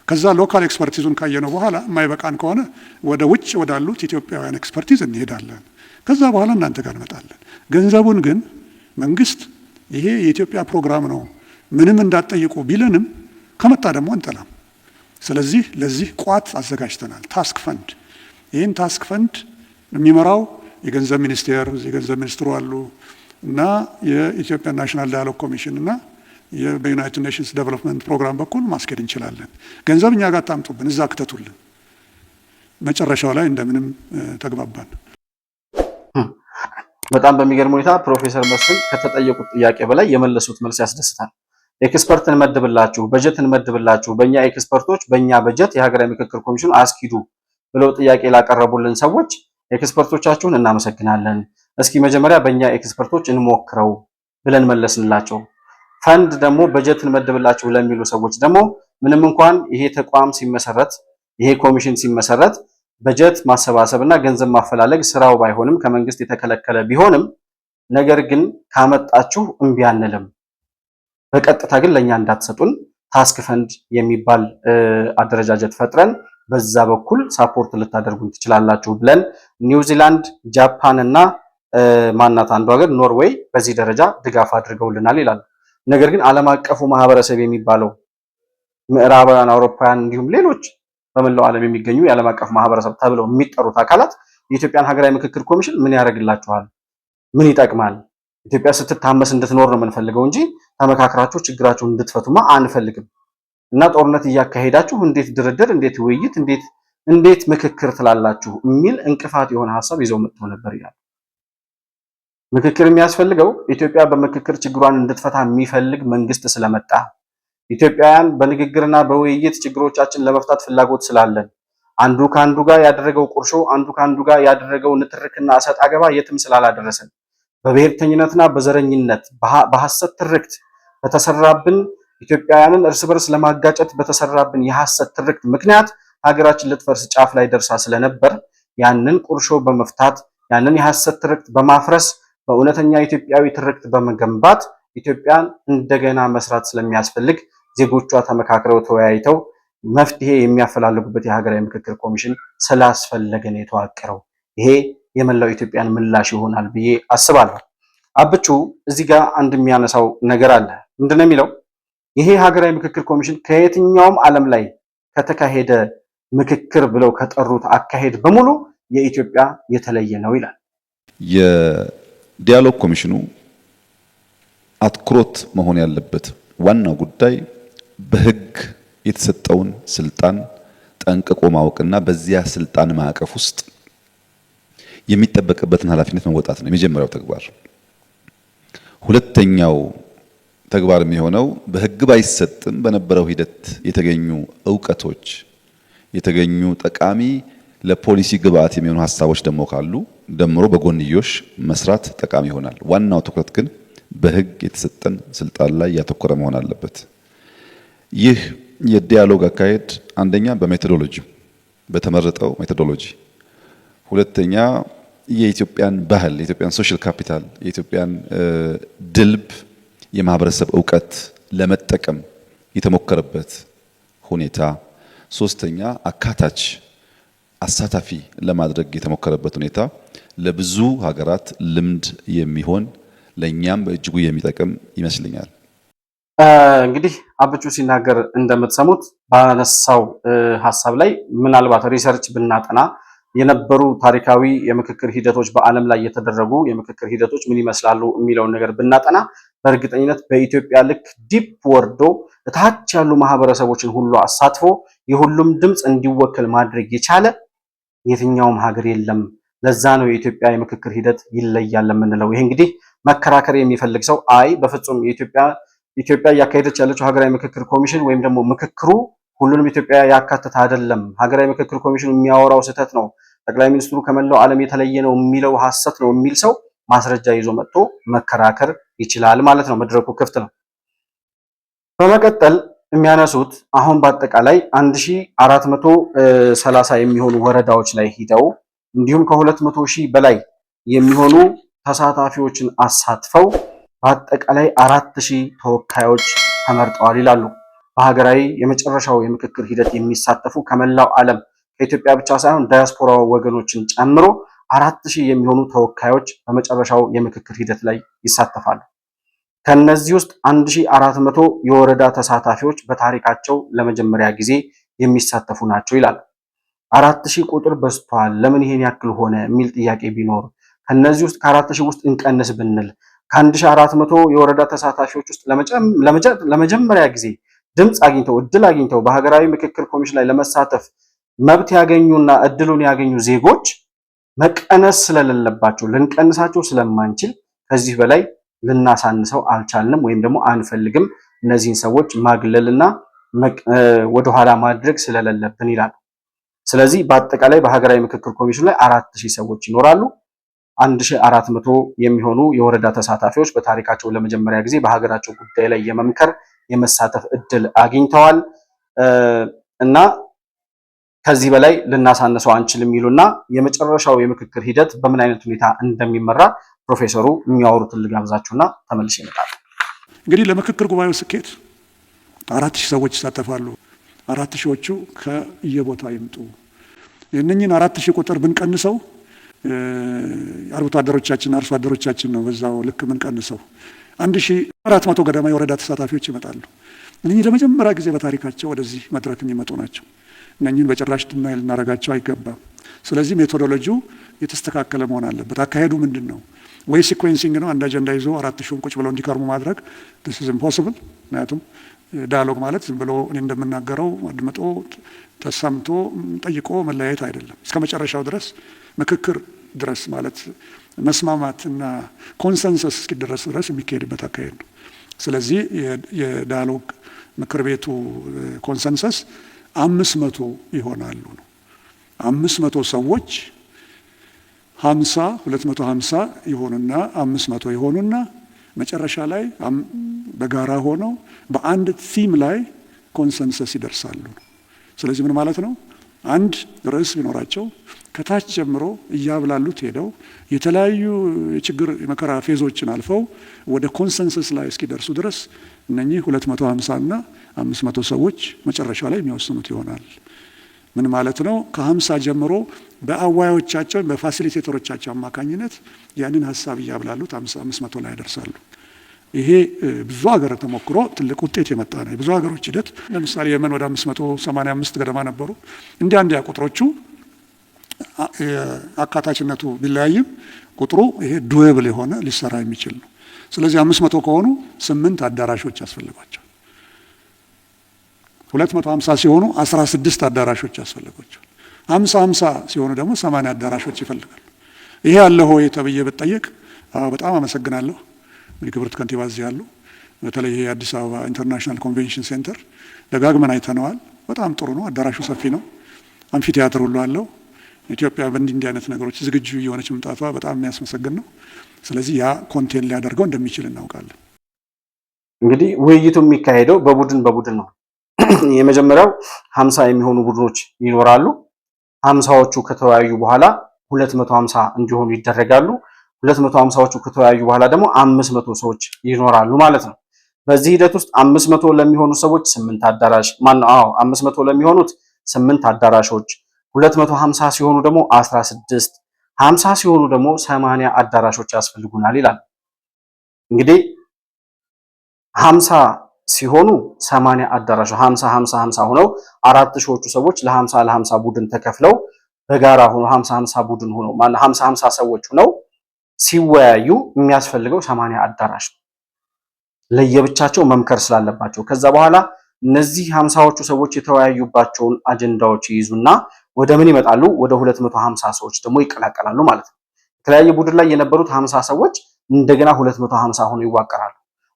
ከዛ ሎካል ኤክስፐርቲዙን ካየነው በኋላ የማይበቃን ከሆነ ወደ ውጭ ወዳሉት ኢትዮጵያውያን ኤክስፐርቲዝ እንሄዳለን። ከዛ በኋላ እናንተ ጋር እንመጣለን። ገንዘቡን ግን መንግስት ይሄ የኢትዮጵያ ፕሮግራም ነው ምንም እንዳትጠይቁ ቢለንም ከመጣ ደግሞ አንጠላም። ስለዚህ ለዚህ ቋት አዘጋጅተናል፣ ታስክ ፈንድ። ይህን ታስክ ፈንድ የሚመራው የገንዘብ ሚኒስቴር፣ የገንዘብ ሚኒስትሩ አሉ እና የኢትዮጵያ ናሽናል ዳያሎግ ኮሚሽን እና በዩናይትድ ኔሽንስ ዴቨሎፕመንት ፕሮግራም በኩል ማስኬድ እንችላለን። ገንዘብ እኛ ጋር ታምጡብን፣ እዛ ክተቱልን። መጨረሻው ላይ እንደምንም ተግባባን።
በጣም በሚገርም ሁኔታ ፕሮፌሰር መስፍን ከተጠየቁት ጥያቄ በላይ የመለሱት መልስ ያስደስታል። ኤክስፐርት እንመድብላችሁ፣ በጀት እንመድብላችሁ፣ በእኛ ኤክስፐርቶች በእኛ በጀት የሀገራዊ ምክክር ኮሚሽኑ አስኪዱ ብለው ጥያቄ ላቀረቡልን ሰዎች ኤክስፐርቶቻችሁን እናመሰግናለን፣ እስኪ መጀመሪያ በእኛ ኤክስፐርቶች እንሞክረው ብለን መለስንላቸው። ፈንድ ደግሞ በጀት እንመድብላችሁ ለሚሉ ሰዎች ደግሞ ምንም እንኳን ይሄ ተቋም ሲመሰረት ይሄ ኮሚሽን ሲመሰረት በጀት ማሰባሰብና ገንዘብ ማፈላለግ ስራው ባይሆንም ከመንግስት የተከለከለ ቢሆንም ነገር ግን ካመጣችሁ እምቢ አንልም፣ በቀጥታ ግን ለኛ እንዳትሰጡን ታስክ ፈንድ የሚባል አደረጃጀት ፈጥረን በዛ በኩል ሳፖርት ልታደርጉን ትችላላችሁ ብለን ኒውዚላንድ፣ ጃፓን እና ማናት አንዱ ሀገር ኖርዌይ በዚህ ደረጃ ድጋፍ አድርገውልናል ይላሉ። ነገር ግን ዓለም አቀፉ ማህበረሰብ የሚባለው ምዕራባውያን፣ አውሮፓውያን እንዲሁም ሌሎች በመላው ዓለም የሚገኙ የዓለም አቀፍ ማህበረሰብ ተብለው የሚጠሩት አካላት የኢትዮጵያን ሀገራዊ ምክክር ኮሚሽን ምን ያደርግላችኋል? ምን ይጠቅማል? ኢትዮጵያ ስትታመስ እንድትኖር ነው የምንፈልገው እንጂ ተመካክራችሁ ችግራችሁን እንድትፈቱማ አንፈልግም። እና ጦርነት እያካሄዳችሁ እንዴት ድርድር፣ እንዴት ውይይት፣ እንዴት ምክክር ትላላችሁ የሚል እንቅፋት የሆነ ሀሳብ ይዘው መጥተው ነበር ይላል። ምክክር የሚያስፈልገው ኢትዮጵያ በምክክር ችግሯን እንድትፈታ የሚፈልግ መንግስት ስለመጣ ኢትዮጵያውያን በንግግርና በውይይት ችግሮቻችን ለመፍታት ፍላጎት ስላለን አንዱ ከአንዱ ጋር ያደረገው ቁርሾ አንዱ ከአንዱ ጋር ያደረገው ንትርክና እሰጥ አገባ የትም ስላላደረሰን በብሔርተኝነትና በዘረኝነት በሐሰት ትርክት በተሰራብን ኢትዮጵያውያንን እርስ በርስ ለማጋጨት በተሰራብን የሐሰት ትርክት ምክንያት ሀገራችን ልትፈርስ ጫፍ ላይ ደርሳ ስለነበር ያንን ቁርሾ በመፍታት ያንን የሐሰት ትርክት በማፍረስ በእውነተኛ ኢትዮጵያዊ ትርክት በመገንባት ኢትዮጵያን እንደገና መስራት ስለሚያስፈልግ ዜጎቿ ተመካክረው ተወያይተው መፍትሄ የሚያፈላልጉበት የሀገራዊ ምክክር ኮሚሽን ስላስፈለገ ነው የተዋቀረው። ይሄ የመላው ኢትዮጵያን ምላሽ ይሆናል ብዬ አስባለሁ። አብቹ እዚህ ጋር አንድ የሚያነሳው ነገር አለ። ምንድነው የሚለው? ይሄ ሀገራዊ ምክክር ኮሚሽን ከየትኛውም ዓለም ላይ ከተካሄደ ምክክር ብለው ከጠሩት አካሄድ በሙሉ የኢትዮጵያ የተለየ ነው ይላል።
የዲያሎግ ኮሚሽኑ አትኩሮት መሆን ያለበት ዋናው ጉዳይ በሕግ የተሰጠውን ስልጣን ጠንቅቆ ማወቅና በዚያ ስልጣን ማዕቀፍ ውስጥ የሚጠበቅበትን ኃላፊነት መወጣት ነው የመጀመሪያው ተግባር። ሁለተኛው ተግባር የሚሆነው በሕግ ባይሰጥም በነበረው ሂደት የተገኙ ዕውቀቶች የተገኙ ጠቃሚ ለፖሊሲ ግብአት የሚሆኑ ሀሳቦች ደግሞ ካሉ ደምሮ በጎንዮሽ መስራት ጠቃሚ ይሆናል። ዋናው ትኩረት ግን በሕግ የተሰጠን ስልጣን ላይ ያተኮረ መሆን አለበት። ይህ የዲያሎግ አካሄድ አንደኛ በሜቶዶሎጂ በተመረጠው ሜቶዶሎጂ፣ ሁለተኛ የኢትዮጵያን ባህል፣ የኢትዮጵያን ሶሻል ካፒታል፣ የኢትዮጵያን ድልብ የማህበረሰብ ዕውቀት ለመጠቀም የተሞከረበት ሁኔታ፣ ሶስተኛ አካታች አሳታፊ ለማድረግ የተሞከረበት ሁኔታ ለብዙ ሀገራት ልምድ የሚሆን ለኛም በእጅጉ የሚጠቅም ይመስለኛል።
እንግዲህ አብቹ ሲናገር እንደምትሰሙት ባነሳው ሀሳብ ላይ ምናልባት ሪሰርች ብናጠና የነበሩ ታሪካዊ የምክክር ሂደቶች በዓለም ላይ የተደረጉ የምክክር ሂደቶች ምን ይመስላሉ የሚለውን ነገር ብናጠና በእርግጠኝነት በኢትዮጵያ ልክ ዲፕ ወርዶ እታች ያሉ ማህበረሰቦችን ሁሉ አሳትፎ የሁሉም ድምፅ እንዲወከል ማድረግ የቻለ የትኛውም ሀገር የለም። ለዛ ነው የኢትዮጵያ የምክክር ሂደት ይለያል የምንለው። ይሄ እንግዲህ መከራከር የሚፈልግ ሰው አይ በፍጹም ኢትዮጵያ እያካሄደች ያለችው ሀገራዊ ምክክር ኮሚሽን ወይም ደግሞ ምክክሩ ሁሉንም ኢትዮጵያ ያካተተ አይደለም፣ ሀገራዊ ምክክር ኮሚሽኑ የሚያወራው ስህተት ነው፣ ጠቅላይ ሚኒስትሩ ከመላው ዓለም የተለየ ነው የሚለው ሐሰት ነው የሚል ሰው ማስረጃ ይዞ መጥቶ መከራከር ይችላል ማለት ነው። መድረኩ ክፍት ነው። በመቀጠል የሚያነሱት አሁን በአጠቃላይ 1430 የሚሆኑ ወረዳዎች ላይ ሂደው እንዲሁም ከ200 ሺህ በላይ የሚሆኑ ተሳታፊዎችን አሳትፈው በአጠቃላይ 4000 ተወካዮች ተመርጠዋል ይላሉ። በሀገራዊ የመጨረሻው የምክክር ሂደት የሚሳተፉ ከመላው ዓለም ከኢትዮጵያ ብቻ ሳይሆን ዳያስፖራ ወገኖችን ጨምሮ 4000 የሚሆኑ ተወካዮች በመጨረሻው የምክክር ሂደት ላይ ይሳተፋሉ። ከነዚህ ውስጥ 1400 የወረዳ ተሳታፊዎች በታሪካቸው ለመጀመሪያ ጊዜ የሚሳተፉ ናቸው ይላል። 4000 ቁጥር በዝቷል፣ ለምን ይሄን ያክል ሆነ የሚል ጥያቄ ቢኖር ከነዚህ ውስጥ ከ4000 ውስጥ እንቀንስ ብንል ከ1400 የወረዳ ተሳታፊዎች ውስጥ ለመጀመሪያ ጊዜ ድምፅ አግኝተው እድል አግኝተው በሀገራዊ ምክክር ኮሚሽን ላይ ለመሳተፍ መብት ያገኙና እድሉን ያገኙ ዜጎች መቀነስ ስለሌለባቸው ልንቀንሳቸው ስለማንችል ከዚህ በላይ ልናሳንሰው አልቻልንም ወይም ደግሞ አንፈልግም። እነዚህን ሰዎች ማግለልና ወደኋላ ማድረግ ስለሌለብን ይላል። ስለዚህ በአጠቃላይ በሀገራዊ ምክክር ኮሚሽን ላይ 4000 ሰዎች ይኖራሉ። 1400 የሚሆኑ የወረዳ ተሳታፊዎች በታሪካቸው ለመጀመሪያ ጊዜ በሀገራቸው ጉዳይ ላይ የመምከር የመሳተፍ እድል አግኝተዋል እና ከዚህ በላይ ልናሳነሰው አንችልም ይሉና የመጨረሻው የምክክር ሂደት በምን አይነት ሁኔታ እንደሚመራ ፕሮፌሰሩ የሚያወሩትን ልጋብዛችሁና ተመልሼ እመጣለሁ።
እንግዲህ ለምክክር ጉባኤው ስኬት 4000 ሰዎች ይሳተፋሉ። 4000ዎቹ ከየቦታው ይምጡ። የእነኝህን 4000 ቁጥር ብንቀንሰው አርብቶ አደሮቻችን ነው በዛው ልክ ብንቀንሰው 1400 ገደማ የወረዳ ተሳታፊዎች ይመጣሉ። እነኚህ ለመጀመሪያ ጊዜ በታሪካቸው ወደዚህ መድረክ የሚመጡ ናቸው። እነኚህን በጭራሽ ድናይ ልናረጋቸው አይገባም። ስለዚህ ሜቶዶሎጂው የተስተካከለ መሆን አለበት። አካሄዱ ምንድን ነው? ወይ ሲኩዌንሲንግ ነው፣ አንድ አጀንዳ ይዞ 4000 ቁጭ ብለው እንዲከርሙ ማድረግ this is impossible። ምክንያቱም ዳያሎግ ማለት ዝም ብሎ እኔ እንደምናገረው አድምጦ ተሰምቶ ጠይቆ መለያየት አይደለም። እስከ መጨረሻው ድረስ ምክክር ድረስ ማለት መስማማትና ኮንሰንሰስ እስኪደረስ ድረስ የሚካሄድበት አካሄድ ነው። ስለዚህ የዳያሎግ ምክር ቤቱ ኮንሰንሰስ 500 ይሆናሉ ነው። 500 ሰዎች 250 ይሆኑና 500 ይሆኑና መጨረሻ ላይ በጋራ ሆነው በአንድ ቲም ላይ ኮንሰንሰስ ይደርሳሉ። ስለዚህ ምን ማለት ነው? አንድ ርዕስ ቢኖራቸው ከታች ጀምሮ እያብላሉት ሄደው የተለያዩ የችግር የመከራ ፌዞችን አልፈው ወደ ኮንሰንሰስ ላይ እስኪደርሱ ድረስ እነኚህ 250 እና 500 ሰዎች መጨረሻ ላይ የሚወስኑት ይሆናል። ምን ማለት ነው? ከ50 ጀምሮ በአዋዮቻቸው በፋሲሊቴተሮቻቸው አማካኝነት ያንን ሀሳብ እያብላሉት 500 ላይ ያደርሳሉ። ይሄ ብዙ ሀገር ተሞክሮ ትልቅ ውጤት የመጣ ነው። የብዙ ሀገሮች ሂደት ለምሳሌ የመን ወደ 585 ገደማ ነበሩ። እንዲያ ቁጥሮቹ አካታችነቱ ቢለያይም ቁጥሩ ይሄ ዱዌብል የሆነ ሊሰራ የሚችል ነው። ስለዚህ 500 ከሆኑ 8 አዳራሾች ያስፈልጓቸዋል። 250 ሲሆኑ 16 አዳራሾች ያስፈልጓቸዋል። 50 ሲሆኑ ደግሞ 80 አዳራሾች ይፈልጋሉ። ይሄ ያለ ሆይ ተብዬ ብትጠየቅ በጣም አመሰግናለሁ። ክብርት ከንቲባ እዚህ ያሉ፣ በተለይ ይሄ የአዲስ አበባ ኢንተርናሽናል ኮንቬንሽን ሴንተር ደጋግመን አይተነዋል። በጣም ጥሩ ነው። አዳራሹ ሰፊ ነው። አምፊ ቲያትር ሁሉ አለው። ኢትዮጵያ በእንዲህ አይነት ነገሮች ዝግጁ የሆነች መምጣቷ በጣም የሚያስመሰግን ነው። ስለዚህ ያ ኮንቴን ሊያደርገው እንደሚችል እናውቃለን።
እንግዲህ ውይይቱ የሚካሄደው በቡድን ነው። የመጀመሪያው 50 የሚሆኑ ቡድኖች ይኖራሉ። 50ዎቹ ከተወያዩ በኋላ 250 እንዲሆኑ ይደረጋሉ። 250ዎቹ ከተወያዩ በኋላ ደግሞ 500 ሰዎች ይኖራሉ ማለት ነው። በዚህ ሂደት ውስጥ 500 ለሚሆኑ ሰዎች 8 አዳራሽ 500 ለሚሆኑት 8 አዳራሾች፣ 250 ሲሆኑ ደግሞ 16፣ 50 ሲሆኑ ደግሞ 80 አዳራሾች ያስፈልጉናል ይላል። እንግዲህ 50 ሲሆኑ 80 አዳራሽ 50 ሆነው 4000ዎቹ ሰዎች ለ50 ቡድን ተከፍለው በጋራ ሆኖ 50 ቡድን ሆኖ 50 ሰዎች ሆነው ሲወያዩ የሚያስፈልገው 80 አዳራሽ ነው። ለየብቻቸው መምከር ስላለባቸው ከዛ በኋላ እነዚህ 50ዎቹ ሰዎች የተወያዩባቸውን አጀንዳዎች ይይዙና ወደ ምን ይመጣሉ? ወደ 250 ሰዎች ደግሞ ይቀላቀላሉ ማለት ነው። የተለያየ ቡድን ላይ የነበሩት 50 ሰዎች እንደገና 250 ሆነው ይዋቀራሉ።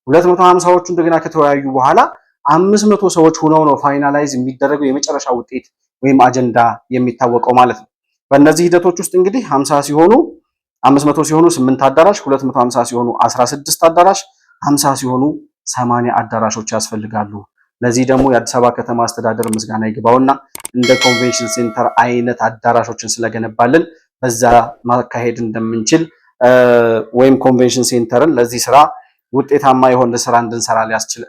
250ዎቹ እንደገና ከተወያዩ በኋላ 500 ሰዎች ሆነው ነው ፋይናላይዝ የሚደረገው የመጨረሻ ውጤት ወይም አጀንዳ የሚታወቀው ማለት ነው። በእነዚህ ሂደቶች ውስጥ እንግዲህ 50 ሲሆኑ 500 ሲሆኑ 8 አዳራሽ፣ 250 ሲሆኑ 16 አዳራሽ፣ 50 ሲሆኑ 80 አዳራሾች ያስፈልጋሉ። ለዚህ ደግሞ የአዲስ አበባ ከተማ አስተዳደር ምስጋና ይግባውና እንደ ኮንቬንሽን ሴንተር አይነት አዳራሾችን ስለገነባልን በዛ ማካሄድ እንደምንችል ወይም ኮንቬንሽን ሴንተርን ለዚህ ስራ ውጤታማ የሆነ ስራ እንድንሰራ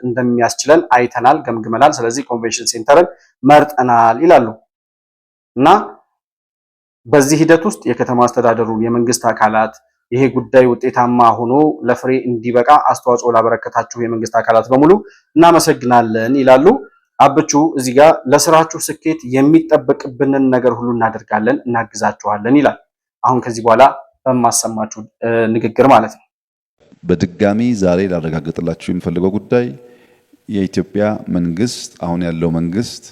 እንደሚያስችለን አይተናል፣ ገምግመናል። ስለዚህ ኮንቬንሽን ሴንተርን መርጠናል ይላሉ እና በዚህ ሂደት ውስጥ የከተማ አስተዳደሩን የመንግስት አካላት ይሄ ጉዳይ ውጤታማ ሆኖ ለፍሬ እንዲበቃ አስተዋጽኦ ላበረከታችሁ የመንግስት አካላት በሙሉ እናመሰግናለን ይላሉ። አብቹ እዚህ ጋር ለስራችሁ ስኬት የሚጠበቅብንን ነገር ሁሉ እናደርጋለን፣ እናግዛችኋለን ይላል። አሁን ከዚህ በኋላ በማሰማችሁ ንግግር ማለት ነው።
በድጋሚ ዛሬ ላረጋግጥላችሁ የሚፈልገው ጉዳይ የኢትዮጵያ መንግስት አሁን ያለው መንግስት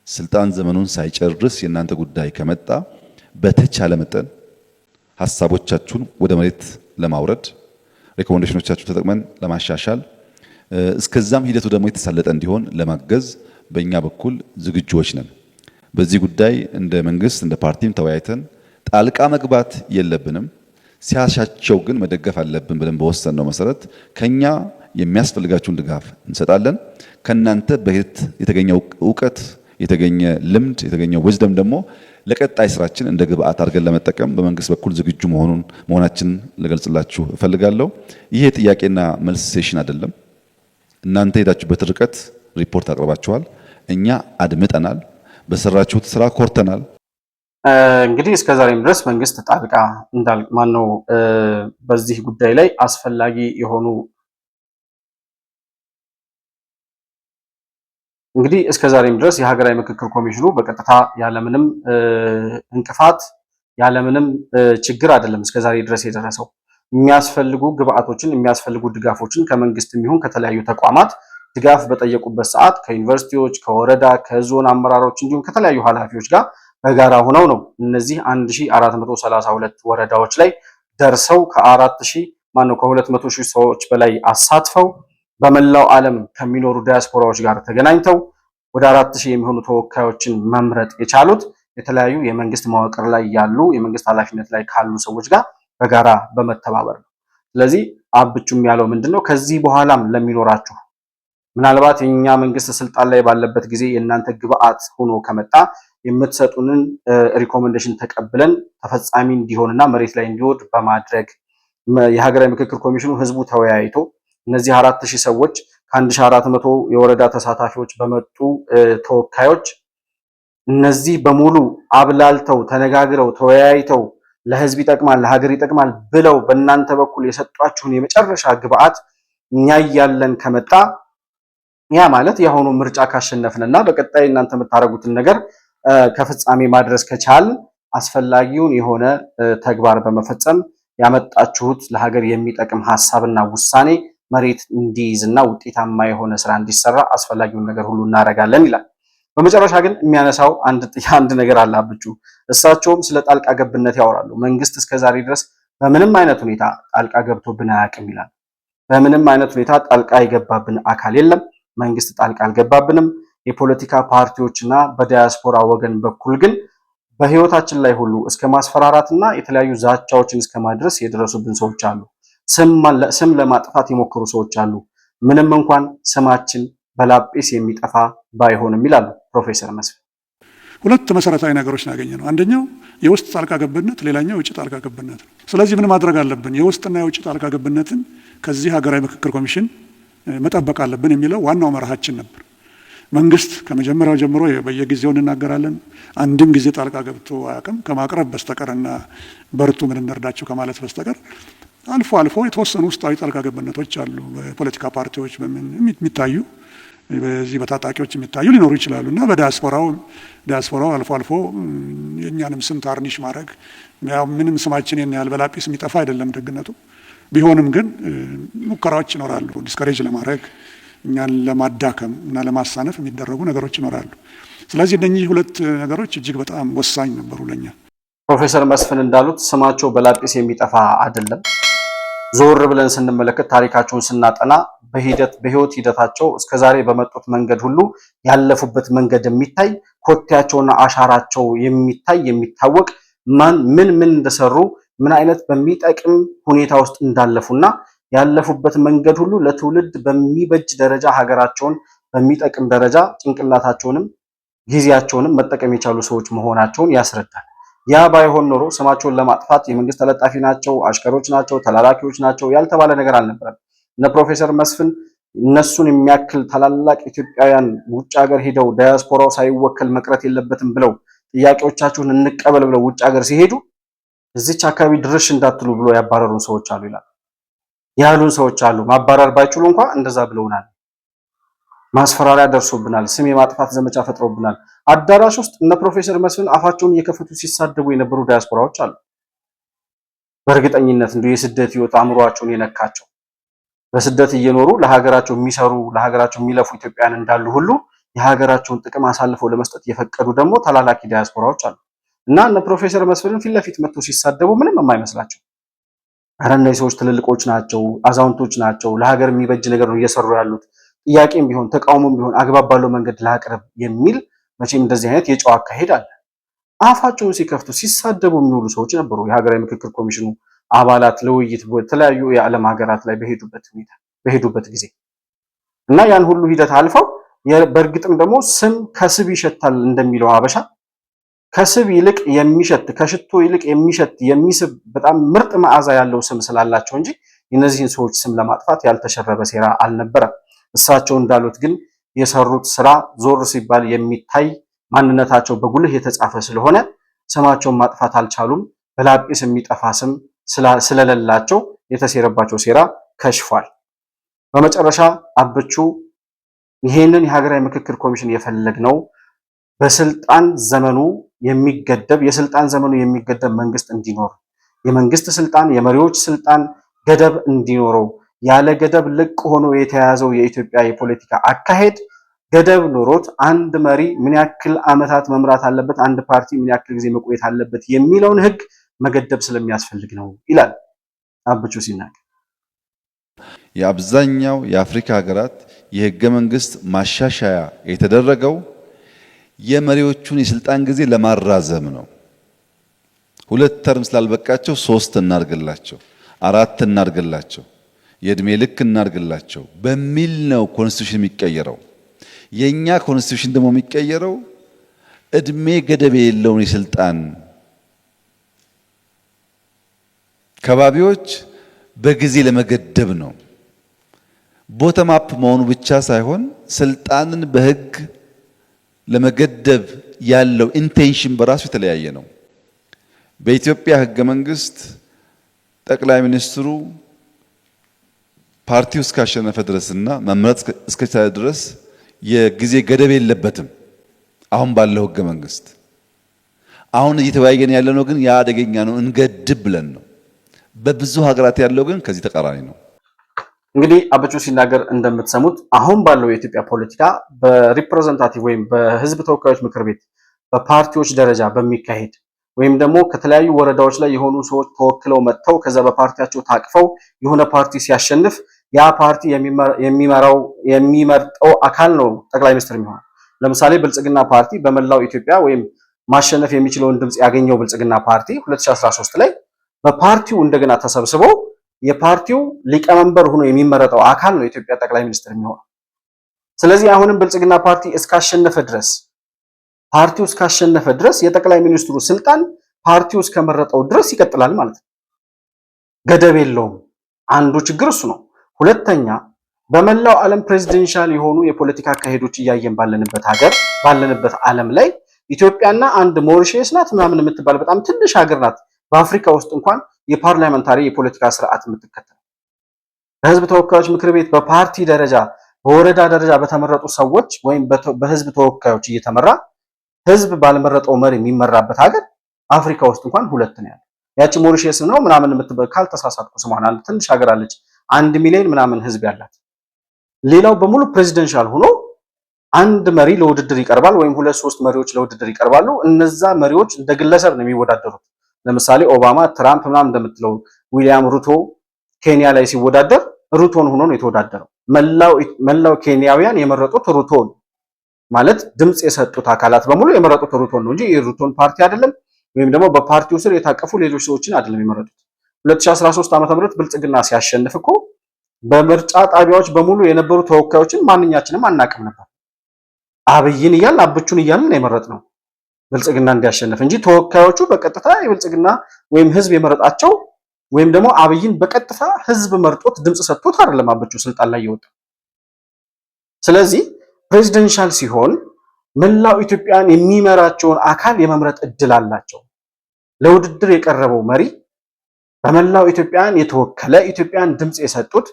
ስልጣን ዘመኑን ሳይጨርስ የእናንተ ጉዳይ ከመጣ በተቻለ መጠን ሐሳቦቻችሁን ወደ መሬት ለማውረድ ሪኮሜንዴሽኖቻችሁን ተጠቅመን ለማሻሻል እስከዛም ሂደቱ ደግሞ የተሳለጠ እንዲሆን ለማገዝ በእኛ በኩል ዝግጁዎች ነን። በዚህ ጉዳይ እንደ መንግስት እንደ ፓርቲም ተወያይተን ጣልቃ መግባት የለብንም፣ ሲያሻቸው ግን መደገፍ አለብን ብለን በወሰንነው መሰረት ከኛ የሚያስፈልጋችሁን ድጋፍ እንሰጣለን። ከናንተ በሂደት የተገኘው ዕውቀት፣ የተገኘ ልምድ፣ የተገኘው ዊዝደም ደግሞ ለቀጣይ ስራችን እንደ ግብአት አድርገን ለመጠቀም በመንግስት በኩል ዝግጁ መሆናችን ልገልጽላችሁ እፈልጋለሁ። ይሄ ጥያቄና መልስ ሴሽን አይደለም። እናንተ ሄዳችሁበት ርቀት ሪፖርት አቅርባችኋል። እኛ አድምጠናል። በሰራችሁት ስራ ኮርተናል።
እንግዲህ እስከዛሬም ድረስ መንግስት ጣልቃ ማነው በዚህ ጉዳይ ላይ አስፈላጊ የሆኑ እንግዲህ እስከዛሬም ድረስ የሀገራዊ ምክክር ኮሚሽኑ በቀጥታ ያለምንም እንቅፋት ያለምንም ችግር አይደለም እስከዛሬ ድረስ የደረሰው። የሚያስፈልጉ ግብአቶችን የሚያስፈልጉ ድጋፎችን ከመንግስትም ይሁን ከተለያዩ ተቋማት ድጋፍ በጠየቁበት ሰዓት ከዩኒቨርሲቲዎች፣ ከወረዳ፣ ከዞን አመራሮች እንዲሁም ከተለያዩ ኃላፊዎች ጋር በጋራ ሆነው ነው እነዚህ 1432 ወረዳዎች ላይ ደርሰው ከ200 ሺህ ሰዎች በላይ አሳትፈው በመላው ዓለም ከሚኖሩ ዲያስፖራዎች ጋር ተገናኝተው ወደ 4000 የሚሆኑ ተወካዮችን መምረጥ የቻሉት የተለያዩ የመንግስት መዋቅር ላይ ያሉ የመንግስት ኃላፊነት ላይ ካሉ ሰዎች ጋር በጋራ በመተባበር ነው። ስለዚህ አብቹም ያለው ምንድነው ከዚህ በኋላም ለሚኖራችሁ ምናልባት የኛ መንግስት ስልጣን ላይ ባለበት ጊዜ የእናንተ ግብአት ሆኖ ከመጣ የምትሰጡንን ሪኮሜንዴሽን ተቀብለን ተፈጻሚ እንዲሆንና መሬት ላይ እንዲወርድ በማድረግ የሀገራዊ ምክክር ኮሚሽኑ ህዝቡ ተወያይቶ እነዚህ 4000 ሰዎች ከ1400 የወረዳ ተሳታፊዎች በመጡ ተወካዮች እነዚህ በሙሉ አብላልተው ተነጋግረው ተወያይተው ለህዝብ ይጠቅማል ለሀገር ይጠቅማል ብለው በእናንተ በኩል የሰጧችሁን የመጨረሻ ግብአት እኛ ያለን ከመጣ ያ ማለት የሆኑ ምርጫ ካሸነፍንና በቀጣይ እናንተ የምታረጉትን ነገር ከፍጻሜ ማድረስ ከቻል አስፈላጊውን የሆነ ተግባር በመፈጸም ያመጣችሁት ለሀገር የሚጠቅም ሐሳብና ውሳኔ መሬት እንዲይዝና ውጤታማ የሆነ ስራ እንዲሰራ አስፈላጊውን ነገር ሁሉ እናደርጋለን ይላል። በመጨረሻ ግን የሚያነሳው አንድ ነገር አለ አብቹ። እሳቸውም ስለ ጣልቃ ገብነት ያወራሉ። መንግስት እስከዛሬ ድረስ በምንም አይነት ሁኔታ ጣልቃ ገብቶብን አያውቅም ይላል። በምንም አይነት ሁኔታ ጣልቃ የገባብን አካል የለም። መንግስት ጣልቃ አልገባብንም። የፖለቲካ ፓርቲዎችና በዲያስፖራ ወገን በኩል ግን በህይወታችን ላይ ሁሉ እስከ ማስፈራራትና የተለያዩ ዛቻዎችን እስከ ማድረስ የደረሱብን ሰዎች አሉ። ስም ለማጥፋት የሞከሩ ሰዎች አሉ። ምንም እንኳን ስማችን በላጲስ የሚጠፋ ባይሆንም ይላሉ ፕሮፌሰር መስፍን።
ሁለት መሰረታዊ ነገሮች ያገኘነው አንደኛው የውስጥ ጣልቃ ገብነት፣ ሌላኛው የውጭ ጣልቃ ገብነት ነው። ስለዚህ ምን ማድረግ አለብን? የውስጥና የውጭ ጣልቃ ገብነትን ከዚህ ሀገራዊ ምክክር ኮሚሽን መጠበቅ አለብን የሚለው ዋናው መርሃችን ነበር። መንግስት ከመጀመሪያው ጀምሮ በየጊዜው እንናገራለን፣ አንድም ጊዜ ጣልቃ ገብቶ አያውቅም ከማቅረብ በስተቀርና በርቱ ምን እንርዳችሁ ከማለት በስተቀር። አልፎ አልፎ የተወሰኑ ውስጣዊ ጣልቃ ገብነቶች አሉ። በፖለቲካ ፓርቲዎች በምን የሚታዩ በዚህ በታጣቂዎች የሚታዩ ሊኖሩ ይችላሉ እና ዲያስፖራው አልፎ አልፎ የእኛንም ስም ታርኒሽ ማድረግ ያው ምንም ስማችን ያህል በላጲስ የሚጠፋ አይደለም ደግነቱ። ቢሆንም ግን ሙከራዎች ይኖራሉ ዲስከሬጅ ለማድረግ እኛን ለማዳከም እና ለማሳነፍ የሚደረጉ ነገሮች ይኖራሉ። ስለዚህ እነኚህ ሁለት ነገሮች እጅግ በጣም ወሳኝ ነበሩ ለኛ።
ፕሮፌሰር መስፍን እንዳሉት ስማቸው በላጲስ የሚጠፋ አይደለም። ዞር ብለን ስንመለከት ታሪካቸውን ስናጠና በህይወት ሂደታቸው እስከዛሬ በመጡት መንገድ ሁሉ ያለፉበት መንገድ የሚታይ ኮቴያቸውና አሻራቸው የሚታይ የሚታወቅ ምን እንደሰሩ ምን አይነት በሚጠቅም ሁኔታ ውስጥ እንዳለፉና ያለፉበት መንገድ ሁሉ ለትውልድ በሚበጅ ደረጃ ሀገራቸውን በሚጠቅም ደረጃ ጭንቅላታቸውንም ጊዜያቸውንም መጠቀም የቻሉ ሰዎች መሆናቸውን ያስረዳል። ያ ባይሆን ኖሮ ስማቸውን ለማጥፋት የመንግስት ተለጣፊ ናቸው፣ አሽከሮች ናቸው፣ ተላላኪዎች ናቸው ያልተባለ ነገር አልነበረም። እነ ፕሮፌሰር መስፍን እነሱን የሚያክል ታላላቅ ኢትዮጵያውያን ውጭ ሀገር ሄደው ዳያስፖራው ሳይወከል መቅረት የለበትም ብለው ጥያቄዎቻችሁን እንቀበል ብለው ውጭ ሀገር ሲሄዱ እዚች አካባቢ ድርሽ እንዳትሉ ብሎ ያባረሩን ሰዎች አሉ ይላል። ያሉን ሰዎች አሉ። ማባረር ባይችሉ እንኳን እንደዛ ብለውናል። ማስፈራሪያ ደርሶብናል። ስም የማጥፋት ዘመቻ ፈጥሮብናል። አዳራሽ ውስጥ እነ ፕሮፌሰር መስፍን አፋቸውን እየከፈቱ ሲሳደቡ የነበሩ ዲያስፖራዎች አሉ። በእርግጠኝነት እንዲሁ የስደት ህይወት አእምሯቸውን የነካቸው በስደት እየኖሩ ለሀገራቸው የሚሰሩ ለሀገራቸው የሚለፉ ኢትዮጵያውያን እንዳሉ ሁሉ የሀገራቸውን ጥቅም አሳልፈው ለመስጠት የፈቀዱ ደግሞ ተላላኪ ዲያስፖራዎች አሉ እና እነ ፕሮፌሰር መስፍንን ፊት ለፊት መጥተው ሲሳደቡ ምንም የማይመስላቸው ኧረ እነዚህ ሰዎች ትልልቆች ናቸው፣ አዛውንቶች ናቸው፣ ለሀገር የሚበጅ ነገር ነው እየሰሩ ያሉት፣ ጥያቄም ቢሆን ተቃውሞም ቢሆን አግባብ ባለው መንገድ ላቅርብ የሚል መቼም እንደዚህ አይነት የጨዋ አካሄድ አለ። አፋቸውን ሲከፍቱ ሲሳደቡ የሚውሉ ሰዎች ነበሩ። የሀገራዊ ምክክር ኮሚሽኑ አባላት ለውይይት በተለያዩ የዓለም ሀገራት ላይ በሄዱበት ጊዜ እና ያን ሁሉ ሂደት አልፈው በእርግጥም ደግሞ ስም ከስብ ይሸታል እንደሚለው አበሻ ከስብ ይልቅ የሚሸት ከሽቶ ይልቅ የሚሸት የሚስብ በጣም ምርጥ መዓዛ ያለው ስም ስላላቸው እንጂ የእነዚህን ሰዎች ስም ለማጥፋት ያልተሸረበ ሴራ አልነበረም። እሳቸው እንዳሉት ግን የሰሩት ስራ ዞር ሲባል የሚታይ ማንነታቸው በጉልህ የተጻፈ ስለሆነ ስማቸውን ማጥፋት አልቻሉም። በላጲስ የሚጠፋ ስም ስለሌላቸው የተሴረባቸው ሴራ ከሽፏል። በመጨረሻ አብቹ ይሄንን የሀገራዊ ምክክር ኮሚሽን የፈለግነው በስልጣን ዘመኑ የሚገደብ መንግስት እንዲኖር፣ የመንግስት ስልጣን የመሪዎች ስልጣን ገደብ እንዲኖረው፣ ያለ ገደብ ልቅ ሆኖ የተያዘው የኢትዮጵያ የፖለቲካ አካሄድ ገደብ ኖሮት አንድ መሪ ምን ያክል ዓመታት መምራት አለበት፣ አንድ ፓርቲ ምን ያክል ጊዜ መቆየት አለበት የሚለውን ህግ መገደብ ስለሚያስፈልግ ነው ይላል አብቹ ሲናገር።
የአብዛኛው የአፍሪካ ሀገራት የህገ መንግስት ማሻሻያ የተደረገው የመሪዎቹን የስልጣን ጊዜ ለማራዘም ነው። 2 ተርም ስላልበቃቸው 3 እናርግላቸው፣ 4 እናርግላቸው፣ የእድሜ ልክ እናርግላቸው በሚል ነው ኮንስቲቱሽን የሚቀየረው። የኛ ኮንስቲቱሽን ደግሞ የሚቀየረው እድሜ ገደብ የሌለውን የስልጣን ከባቢዎች በጊዜ ለመገደብ ነው። ቦተም አፕ መሆኑ ብቻ ሳይሆን ስልጣንን በህግ ለመገደብ ያለው ኢንቴንሽን በራሱ የተለያየ ነው። በኢትዮጵያ ህገ መንግስት ጠቅላይ ሚኒስትሩ ፓርቲው እስካሸነፈ ድረስና መምረጥ እስከቻለ ድረስ የጊዜ ገደብ የለበትም። አሁን ባለው ህገ መንግስት አሁን እየተወያየን ያለነው ግን ያ አደገኛ ነው፣ እንገድብ ብለን ነው። በብዙ ሀገራት ያለው ግን ከዚህ ተቃራኒ ነው።
እንግዲህ አብቹ ሲናገር እንደምትሰሙት አሁን ባለው የኢትዮጵያ ፖለቲካ በሪፕሬዘንታቲቭ ወይም በህዝብ ተወካዮች ምክር ቤት በፓርቲዎች ደረጃ በሚካሄድ ወይም ደግሞ ከተለያዩ ወረዳዎች ላይ የሆኑ ሰዎች ተወክለው መጥተው ከዛ በፓርቲያቸው ታቅፈው የሆነ ፓርቲ ሲያሸንፍ ያ ፓርቲ የሚመርጠው አካል ነው ጠቅላይ ሚኒስትር የሚሆነው። ለምሳሌ ብልጽግና ፓርቲ በመላው ኢትዮጵያ ወይም ማሸነፍ የሚችለውን ድምጽ ያገኘው ብልጽግና ፓርቲ 2013 ላይ በፓርቲው እንደገና ተሰብስበው የፓርቲው ሊቀመንበር ሆኖ የሚመረጠው አካል ነው የኢትዮጵያ ጠቅላይ ሚኒስትር የሚሆነው። ስለዚህ አሁንም ብልጽግና ፓርቲ ፓርቲው እስካሸነፈ ድረስ የጠቅላይ ሚኒስትሩ ስልጣን ፓርቲው እስከመረጠው ድረስ ይቀጥላል ማለት ነው። ገደብ የለውም። አንዱ ችግር እሱ ነው። ሁለተኛ በመላው ዓለም ፕሬዚደንሻል የሆኑ የፖለቲካ አካሄዶች እያየን ባለንበት ዓለም ላይ ኢትዮጵያና አንድ ሞሪሼስ ናት ምናምን የምትባል በጣም ትንሽ ሀገር ናት በአፍሪካ ውስጥ እንኳን የፓርላሜንታሪ የፖለቲካ ስርዓት የምትከተል። በህዝብ ተወካዮች ምክር ቤት በፓርቲ ደረጃ በወረዳ ደረጃ በተመረጡ ሰዎች ወይም በህዝብ ተወካዮች እየተመራ ህዝብ ባልመረጠው መሪ የሚመራበት ሀገር አፍሪካ ውስጥ እንኳን 2 ነው ያለው። ያቺ ሞሪሼስ ነው ምናምን የምትባል ካልተሳሳትኩ ስሟን አንድ ትንሽ ሀገር አለች 1 ሚሊዮን ምናምን ህዝብ ያላት። ሌላው በሙሉ ፕሬዚደንሻል ሆኖ አንድ መሪ ለውድድር ይቀርባል ወይም 2-3 መሪዎች ለውድድር ይቀርባሉ። እነዛ መሪዎች እንደ ግለሰብ ነው የሚወዳደሩት። ለምሳሌ ኦባማ፣ ትራምፕ ምናምን እንደምትለው ዊሊያም ሩቶ ኬንያ ላይ ሲወዳደር ሩቶን ሆኖ ነው የተወዳደረው። መላው ኬንያውያን የመረጡት ሩቶን ማለት ድምጽ የሰጡት አካላት በሙሉ የመረጡት ሩቶን ነው እንጂ የሩቶን ፓርቲ አይደለም፣ ወይም ደግሞ በፓርቲው ስር የታቀፉ ሌሎች ሰዎችን አይደለም የመረጡት። 2013 ዓ.ም ብልጽግና ሲያሸንፍ እኮ በምርጫ ጣቢያዎች በሙሉ የነበሩ ተወካዮችን ማንኛችንም አናቅም ነበር። አብይን እያልን አብቹን እያልን የመረጥነው ብልጽግና እንዲያሸንፍ እንጂ ተወካዮቹ በቀጥታ የብልጽግና ወይም ህዝብ የመረጣቸው ወይም ደግሞ አብይን በቀጥታ ህዝብ መርጦት ድምጽ ሰጥቶት አይደለም አብቹ ስልጣን ላይ የወጣው። ስለዚህ ፕሬዚደንሻል ሲሆን መላው ኢትዮጵያን የሚመራቸውን አካል የመምረጥ እድል አላቸው። ለውድድር የቀረበው መሪ በመላው ኢትዮጵያን የተወከለ ኢትዮጵያን ድምጽ የሰጡት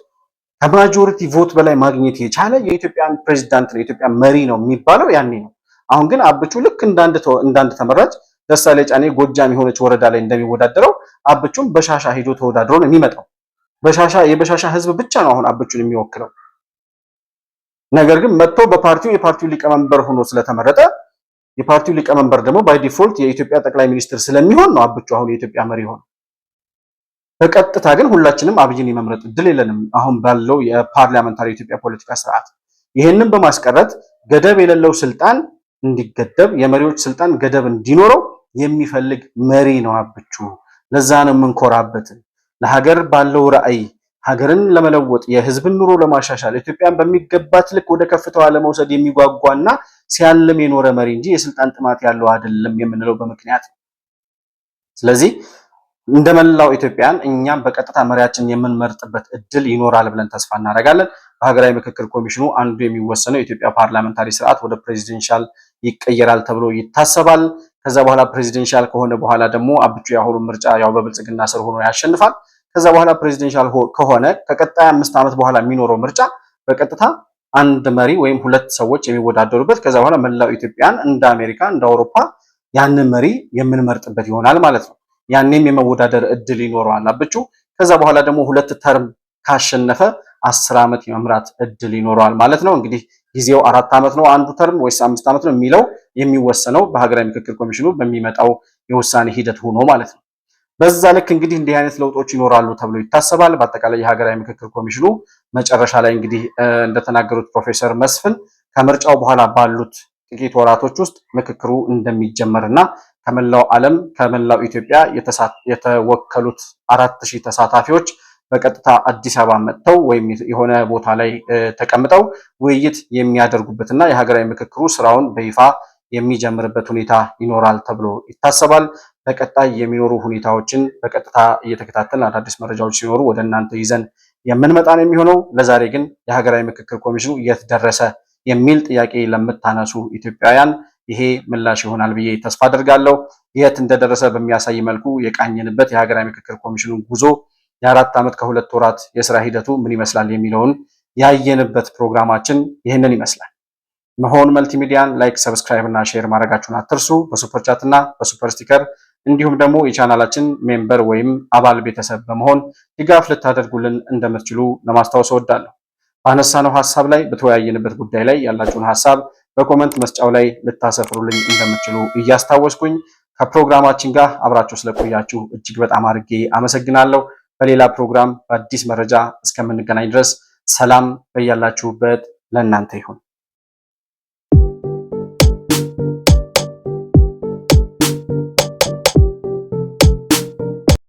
ከማጆሪቲ ቮት በላይ ማግኘት የቻለ የኢትዮጵያን ፕሬዝዳንት ነው የኢትዮጵያ መሪ ነው የሚባለው ያኔ ነው። አሁን ግን አብቹ ልክ እንዳንድ ተመራጭ ደሳሌ ጫኔ ጎጃም የሆነች ወረዳ ላይ እንደሚወዳደረው አብቹም በሻሻ ሄዶ ተወዳድሮ ነው የሚመጣው። የበሻሻ ህዝብ ብቻ ነው አሁን አብቹን የሚወክለው። ነገር ግን መጥቶ የፓርቲው ሊቀመንበር ሆኖ ስለተመረጠ የፓርቲው ሊቀመንበር ደግሞ ባይ ዲፎልት የኢትዮጵያ ጠቅላይ ሚኒስትር ስለሚሆን ነው አብቹ አሁን የኢትዮጵያ መሪ ሆኖ። በቀጥታ ግን ሁላችንም አብይን የመምረጥ እድል የለንም አሁን ባለው የፓርላሜንታሪ የኢትዮጵያ ፖለቲካ ስርዓት። ይሄንን በማስቀረት ገደብ የሌለው ስልጣን እንዲገደብ የመሪዎች ስልጣን ገደብ እንዲኖረው የሚፈልግ መሪ ነው አብቹ። ለዛ ነው የምንኮራበት። ለሀገር ባለው ራዕይ ሀገርን ለመለወጥ የህዝብን ኑሮ ለማሻሻል ኢትዮጵያን በሚገባት ልክ ወደ ከፍታዋ ለመውሰድ የሚጓጓና ሲያልም የኖረ መሪ እንጂ የስልጣን ጥማት ያለው አይደለም የምንለው በምክንያት ነው። ስለዚህ እንደመላው ኢትዮጵያን እኛም በቀጥታ መሪያችን የምንመርጥበት እድል ይኖራል ብለን ተስፋ እናደርጋለን። በሀገራዊ ምክክር ኮሚሽኑ አንዱ የሚወሰነው የኢትዮጵያ ፓርላመንታሪ ስርዓት ወደ ፕሬዚደንሻል ይቀየራል ተብሎ ይታሰባል። ከዛ በኋላ ፕሬዚደንሻል ከሆነ በኋላ ደግሞ አብቹ ያሁኑ ምርጫ ያው በብልጽግና ስር ሆኖ ያሸንፋል። ከዛ በኋላ ፕሬዚደንሻል ከሆነ ከቀጣይ 5 ዓመት በኋላ የሚኖረው ምርጫ በቀጥታ አንድ መሪ ወይም ሁለት ሰዎች የሚወዳደሩበት ከዛ በኋላ መላው ኢትዮጵያን እንደ አሜሪካ እንደ አውሮፓ ያንን መሪ የምንመርጥበት ይሆናል ማለት ነው። ያኔም የመወዳደር እድል ይኖረዋል አብቹ። ከዛ በኋላ ደግሞ ሁለት ተርም ካሸነፈ 10 ዓመት የመምራት እድል ይኖረዋል ማለት ነው። እንግዲህ ጊዜው 4 ዓመት ነው አንዱ ተርም ወይስ 5 ዓመት ነው የሚለው የሚወሰነው በሀገራዊ ምክክር ኮሚሽኑ በሚመጣው የውሳኔ ሂደት ሆኖ ማለት ነው። በዛ ልክ እንግዲህ እንዲህ አይነት ለውጦች ይኖራሉ ተብሎ ይታሰባል። በአጠቃላይ የሀገራዊ ምክክር ኮሚሽኑ መጨረሻ ላይ እንግዲህ እንደተናገሩት ፕሮፌሰር መስፍን ከምርጫው በኋላ ባሉት ጥቂት ወራቶች ውስጥ ምክክሩ እንደሚጀመርና ከመላው ዓለም ከመላው ኢትዮጵያ የተወከሉት 4000 ተሳታፊዎች በቀጥታ አዲስ አበባ መጥተው ወይም የሆነ ቦታ ላይ ተቀምጠው ውይይት የሚያደርጉበትና የሀገራዊ ምክክሩ ስራውን በይፋ የሚጀምርበት ሁኔታ ይኖራል ተብሎ ይታሰባል። በቀጣይ የሚኖሩ ሁኔታዎችን በቀጥታ እየተከታተልን አዳዲስ መረጃዎች ሲኖሩ ወደ እናንተ ይዘን የምንመጣ ነው የሚሆነው። ለዛሬ ግን የሀገራዊ ምክክር ኮሚሽኑ የት ደረሰ የሚል ጥያቄ ለምታነሱ ኢትዮጵያውያን ይሄ ምላሽ ይሆናል ብዬ ተስፋ አደርጋለሁ። የት እንደደረሰ በሚያሳይ መልኩ የቃኘንበት የሀገራዊ ምክክር ኮሚሽኑ ጉዞ የ4 ዓመት ከ2 ወራት የስራ ሂደቱ ምን ይመስላል የሚለውን ያየንበት ፕሮግራማችን ይህንን ይመስላል። መሆን መልቲሚዲያን ላይክ፣ ሰብስክራይብ እና ሼር ማድረጋችሁን አትርሱ። በሱፐር ቻት እና በሱፐር ስቲከር እንዲሁም ደግሞ የቻናላችን ሜምበር ወይም አባል ቤተሰብ በመሆን ድጋፍ ልታደርጉልን እንደምትችሉ ለማስታወስ እወዳለሁ። ባነሳነው ሀሳብ ላይ በተወያየንበት ጉዳይ ላይ ያላችሁን ሀሳብ በኮመንት መስጫው ላይ ልታሰፍሩልኝ እንደምትችሉ እያስታወስኩኝ ከፕሮግራማችን ጋር አብራችሁ ስለቆያችሁ እጅግ በጣም አድርጌ አመሰግናለሁ። በሌላ ፕሮግራም በአዲስ መረጃ እስከምንገናኝ ድረስ ሰላም በያላችሁበት ለእናንተ ይሁን።